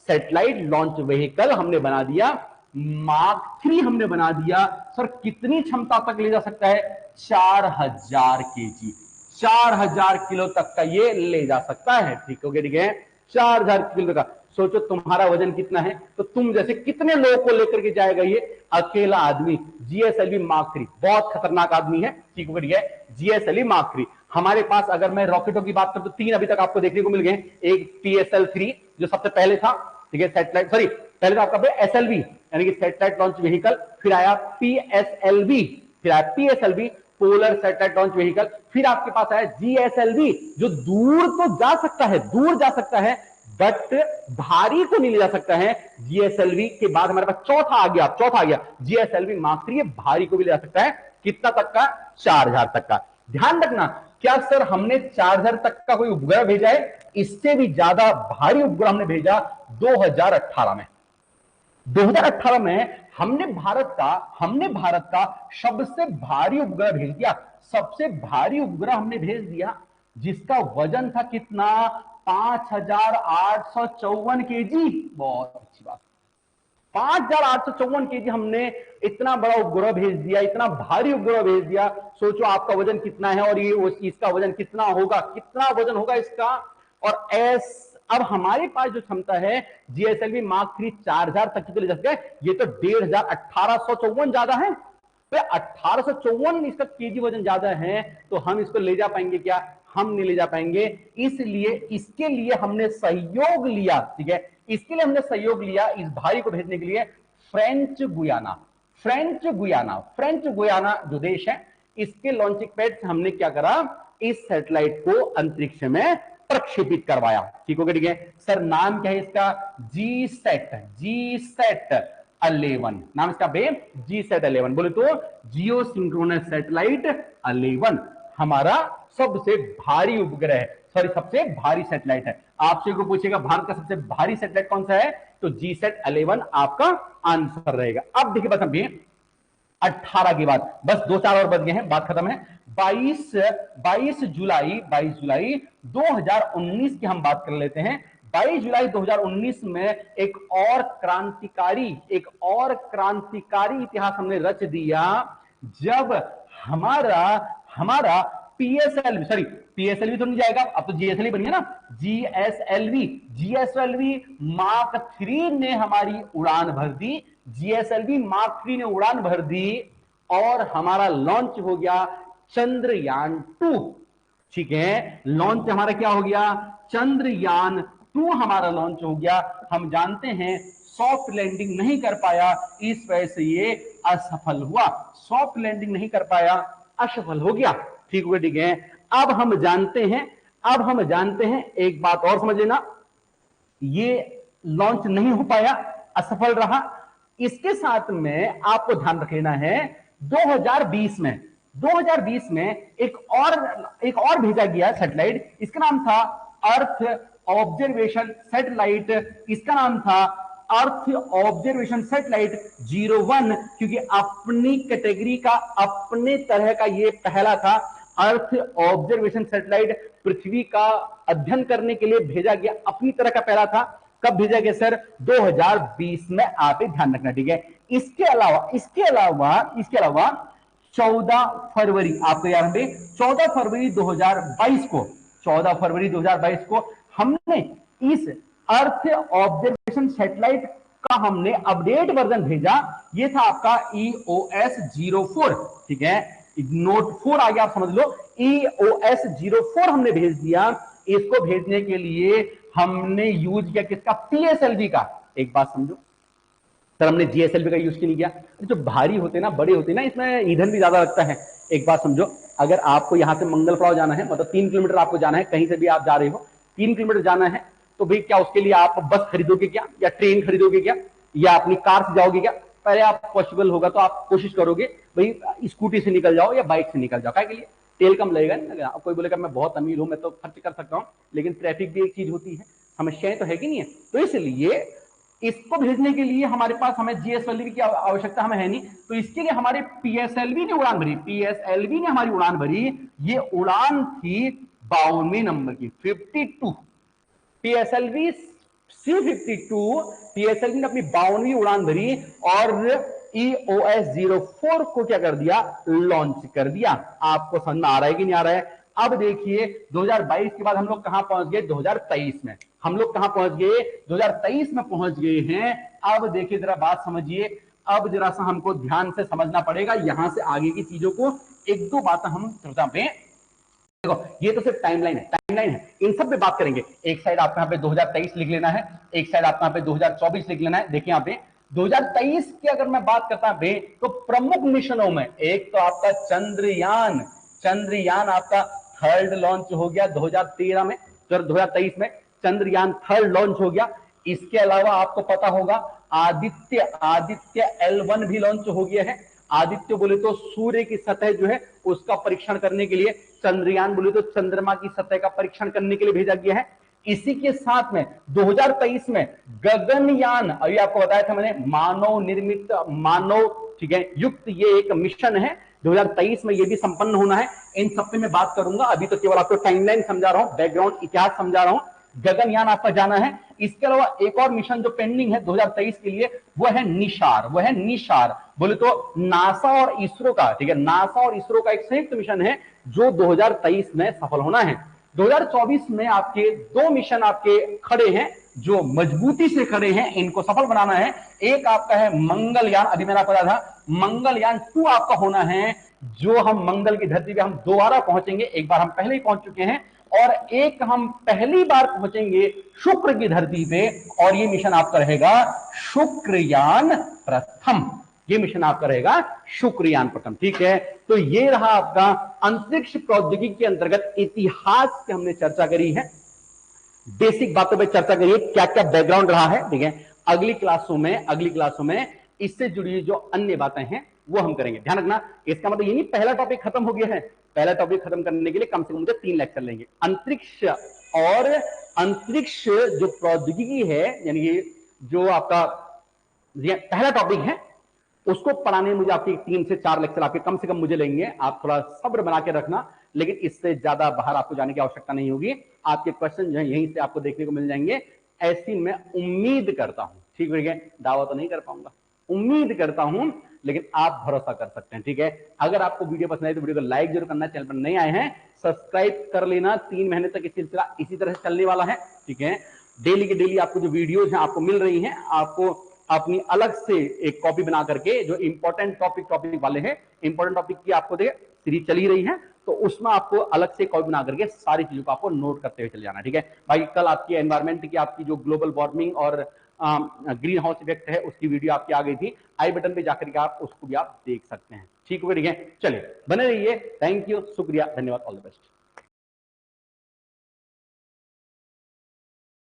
सैटेलाइट लॉन्च व्हीकल हमने बना दिया, मार्क 3 हमने बना दिया। सर कितनी क्षमता तक ले जा सकता है? 4000 केजी, 4000 किलो तक का ये ले जा सकता है। ठीक हो गया? ठीक है, 4000 किलो का। सोचो तुम्हारा वजन कितना है, तो तुम जैसे कितने लोगों को लेकर के जाएगा ये अकेला आदमी। GSLV मार्क 3 बहुत खतरनाक आदमी है। ठीक हो गया? GSLV mark 3। हमारे पास अगर मैं रॉकेटों की बात करूं तो 3 अभी तक आपको देखने को मिल गए। एक PSL-3 जो सबसे पहले था, ठीक है, सैटेलाइट, सॉरी पहले था आपका SLV यानी कि सैटेलाइट लॉन्च व्हीकल, फिर आया PSLV, polar satellite launch vehicle, फिर आपके पास आया GSLV जो दूर तो जा सकता है, बट भारी को नहीं ले जा सकता है। GSLV के बाद हमारे पास चौथा आ गया GSLV मार्क 3, भारी को भी ले जा सकता है। कितना तक का? 4000 तक का। ध्यान रखना, क्या सर हमने 4000 तक का कोई उपग्रह भेजा है? इससे भी ज्यादा भारी उपग्रह हमने भेजा 2018 में। 2018 में हमने भारत का सबसे भारी उपग्रह भेज दिया। सबसे भारी उपग्रह हमने भेज दिया जिसका वजन था कितना? 5854 केजी। बहुत अच्छी बात, 5854 केजी हमने इतना बड़ा उपग्रह भेज दिया, इतना भारी उपग्रह भेज दिया। सोचो आपका वजन कितना है और ये इसका वजन कितना होगा, कितना वजन होगा इसका। और अब हमारे पास जो क्षमता है GSLV मार्क 3 4000 तक की तो ले जा सकते हैं। ये तो 1500, 1854 ज्यादा है। तो 1854 इसका केजी वजन ज्यादा है, तो हम इसको ले जा पाएंगे क्या? हम नहीं ले जा पाएंगे। इसलिए इसके लिए हमने सहयोग लिया। ठीक है, इसके लिए हमने सहयोग लिया इस भारी को भेजने के लिए फ्रेंच गुयाना जो देश है, इसके लॉन्चिंग पैड से हमने क्या करा? इस सैटेलाइट को अंतरिक्ष में प्रक्षेपित करवाया। ठीक हो गया? ठीक है सर, नाम क्या है इसका? GSAT 11 नाम इसका GSAT 11। बोले तो जियो सिंक्रोनस सैटेलाइट 11 हमारा सबसे भारी उपग्रह है, सॉरी सबसे भारी सैटेलाइट है। आपसे को पूछेगा भारत का सबसे भारी सैटेलाइट कौन सा है, तो GSAT 11 आपका आंसर रहेगा। अब देखिए बस अभी 18 की बात, बस 2-4 और बच गए हैं, बात खत्म है। 22 जुलाई 2019 की हम बात कर लेते हैं। 22 जुलाई 2019 में एक और क्रांतिकारी इतिहास हमने रच दिया, जब हमारा पीएसएलवी, सॉरी पीएसएलवी तो नहीं जाएगा, अब तो जीएसएलवी बनी है ना, जीएसएलवी, जीएसएलवी मार्क 3 ने हमारी उड़ान भर दी, जीएसएलवी मार्क 3 ने उड़ान भर दी और हमारा लॉन्च हो गया चंद्रयान 2। ठीक है, लॉन्च हमारा क्या हो गया, चंद्रयान 2 हमारा लॉन्च हो गया। हम जानते हैं सॉफ्ट लैंडिंग नहीं कर पाया, इस वजह से ये असफल हुआ, सॉफ्ट लैंडिंग नहीं कर पाया, असफल हो गया। ठीक है, ठीक है। अब हम जानते हैं एक बात और समझ लेना, ये लॉन्च नहीं हो पाया, असफल रहा। इसके साथ में आपको ध्यान रख लेना है 2020 में एक और भेजा गया सैटेलाइट, इसका नाम था अर्थ ऑब्जर्वेशन सैटेलाइट, इसका नाम था अर्थ ऑब्जर्वेशन सैटेलाइट 01, क्योंकि अपनी कैटेगरी का अपने तरह का ये पहला था अर्थ ऑब्जर्वेशन सैटेलाइट, पृथ्वी का अध्ययन करने के लिए भेजा गया, अपनी तरह का पहला था। कब भेजा गया सर, 2020 में। आप ध्यान रखना, ठीक है। इसके अलावा 14 फरवरी, आपको याद है 14 फरवरी 2022 को हमने इस अर्थ ऑब्जर्वेशन सैटेलाइट का हमने अपडेट वर्जन भेजा, ये था आपका EOS 04। ठीक है, नोट 4 आ गया, आप समझ लो EOS 04 हमने भेज दिया। इसको भेजने के लिए हमने यूज किया किसका, PSLV का। एक बात समझो सर, हमने GSLV का यूज क्यों नहीं किया, जो भारी होते ना, बड़े होते ना, इसमें ईंधन भी ज्यादा लगता है। एक बात समझो, अगर आपको यहां से मंगल पड़ाव जाना है, मतलब 3 किलोमीटर आपको जाना है, कहीं से भी आप जा रहे हो 3 किलोमीटर जाना है, तो भाई क्या उसके लिए आप बस खरीदोगे क्या, या ट्रेन खरीदोगे क्या, या अपनी कार से जाओगे क्या? पहले आप पॉसिबल होगा तो आप कोशिश करोगे भाई स्कूटी से निकल जाओ या बाइक से निकल जाओ, क्या के लिए, तेल कम लगेगा ना। कोई बोलेगा मैं बहुत अमीर हूं, मैं तो खर्च कर सकता हूं, लेकिन ट्रैफिक भी एक चीज होती है, समस्याएं तो है कि नहीं है। तो इसलिए इसको भेजने के लिए हमारे पास हमें जीएसएलवी की आवश्यकता हमें है नहीं, तो इसके लिए हमारे पीएसएलवी ने उड़ान भरी, पीएसएलवी ने हमारी उड़ान भरी। ये उड़ान थी 52वें नंबर की, 52। पीएसएलवी C-52, पीएसएलवी ने अपनी 52वीं उड़ान भरी और EOS 04 को क्या कर दिया, लॉन्च कर दिया। आपको समझ में आ रहा है कि नहीं आ रहा है? अब देखिए 2022 के बाद हम लोग कहां पहुंच गए, 2023 में। हम लोग कहां पहुंच गए, 2023 में पहुंच गए हैं। अब देखिए जरा बात समझिए, अब जरा सा हमको ध्यान से समझना पड़ेगा, यहां से आगे की चीजों को एक दो बातें हम चर्चा पे, देखो ये तो सिर्फ टाइमलाइन है, इन सब पे बात करेंगे। एक साइड आपको यहाँ पे 2023 लिख लेना है, एक साइड आपको यहाँ पे 2024 लिख लेना है। देखिए यहाँ पे 2023 की अगर मैं बात करता हूं तो प्रमुख मिशनों में एक तो आपका चंद्रयान आपका थर्ड लॉन्च हो गया 2013 में, 2023 में चंद्रयान थर्ड लॉन्च हो गया। इसके अलावा आपको पता होगा आदित्य L1 भी लॉन्च हो गया है। आदित्य बोले तो सूर्य की सतह जो है उसका परीक्षण करने के लिए, चंद्रयान बोले तो चंद्रमा की सतह का परीक्षण करने के लिए भेजा गया है। इसी के साथ में 2023 में गगनयान, अभी आपको बताया था मैंने, मानव निर्मित, मानव, ठीक है, युक्त ये एक मिशन है, 2023 में ये भी संपन्न होना है। इन सब पे मैं बात करूंगा, अभी तो केवल आपको टाइमलाइन समझा रहा हूं, बैकग्राउंड इतिहास समझा रहा हूं। गगनयान आपका जाना है। इसके अलावा एक और मिशन जो पेंडिंग है 2023 के लिए, वो है निशार, बोले तो नासा और इसरो का, ठीक है, नासा और इसरो का एक संयुक्त मिशन है जो 2023 में सफल होना है। 2024 में आपके 2 मिशन आपके खड़े हैं जो मजबूती से खड़े हैं, इनको सफल बनाना है। एक आपका है मंगलयान, अभी मैंने आपको बताया था मंगलयान 2 आपका होना है, जो हम मंगल की धरती पे हम दोबारा पहुंचेंगे, एक बार हम पहले ही पहुंच चुके हैं, और एक हम पहली बार पहुंचेंगे शुक्र की धरती पे, और ये मिशन आपका रहेगा शुक्रयान प्रथम। ये मिशन आपका रहेगा शुक्रयान प्रथम, ठीक है। तो ये रहा आपका अंतरिक्ष प्रौद्योगिकी के अंतर्गत इतिहास की हमने चर्चा करी है, बेसिक बातों पे चर्चा करिए, क्या क्या बैकग्राउंड रहा है, ठीक है। अगली क्लासों में इससे जुड़ी जो अन्य बातें हैं वो हम करेंगे। ध्यान रखना, इसका मतलब ये नहीं पहला टॉपिक खत्म हो गया है, पहला टॉपिक खत्म करने के लिए कम से कम मुझे 3 लेक्चर लेंगे। अंतरिक्ष जो प्रौद्योगिकी है, यानी ये जो आपका पहला टॉपिक है, उसको पढ़ाने में मुझे आपके 3 से 4 लेक्चर आपके कम से कम मुझे लेंगे। आप थोड़ा सब्र बना के रखना, लेकिन इससे ज्यादा बाहर आपको जाने की आवश्यकता नहीं होगी। आपके क्वेश्चन जो है यहीं से आपको देखने को मिल जाएंगे, ऐसी मैं उम्मीद करता हूं, ठीक है। दावा तो नहीं कर पाऊंगा, उम्मीद करता हूं लेकिन आप भरोसा कर सकते हैं। ठीक है, अगर आपको वीडियो पसंद आई तो वीडियो को लाइक जरूर करना, चैनल पर नए आए हैं सब्सक्राइब कर लेना। 3 महीने तक ये सिलसिला इसी तरह से चलने वाला है। ठीक है, डेली के डेली आपको जो वीडियोज हैं आपको मिल रही हैं, आपको अपनी अलग से एक कॉपी बना करके जो इंपॉर्टेंट टॉपिक वाले हैं, इंपॉर्टेंट टॉपिक की आपको सीरीज चली रही है, तो उसमें आपको अलग से कॉपी बना करके सारी चीजों को आपको नोट करते हुए चल जाना। ठीक है भाई, कल आपकी एनवायरमेंट की आपकी जो ग्लोबल वार्मिंग और ग्रीन हाउस इफेक्ट है उसकी वीडियो आपकी आ गई थी, आई बटन पे जाकर के आप उसको भी आप देख सकते हैं। ठीक है, ठीक है, चलिए बने रहिए। थैंक यू, शुक्रिया, धन्यवाद, ऑल द बेस्ट।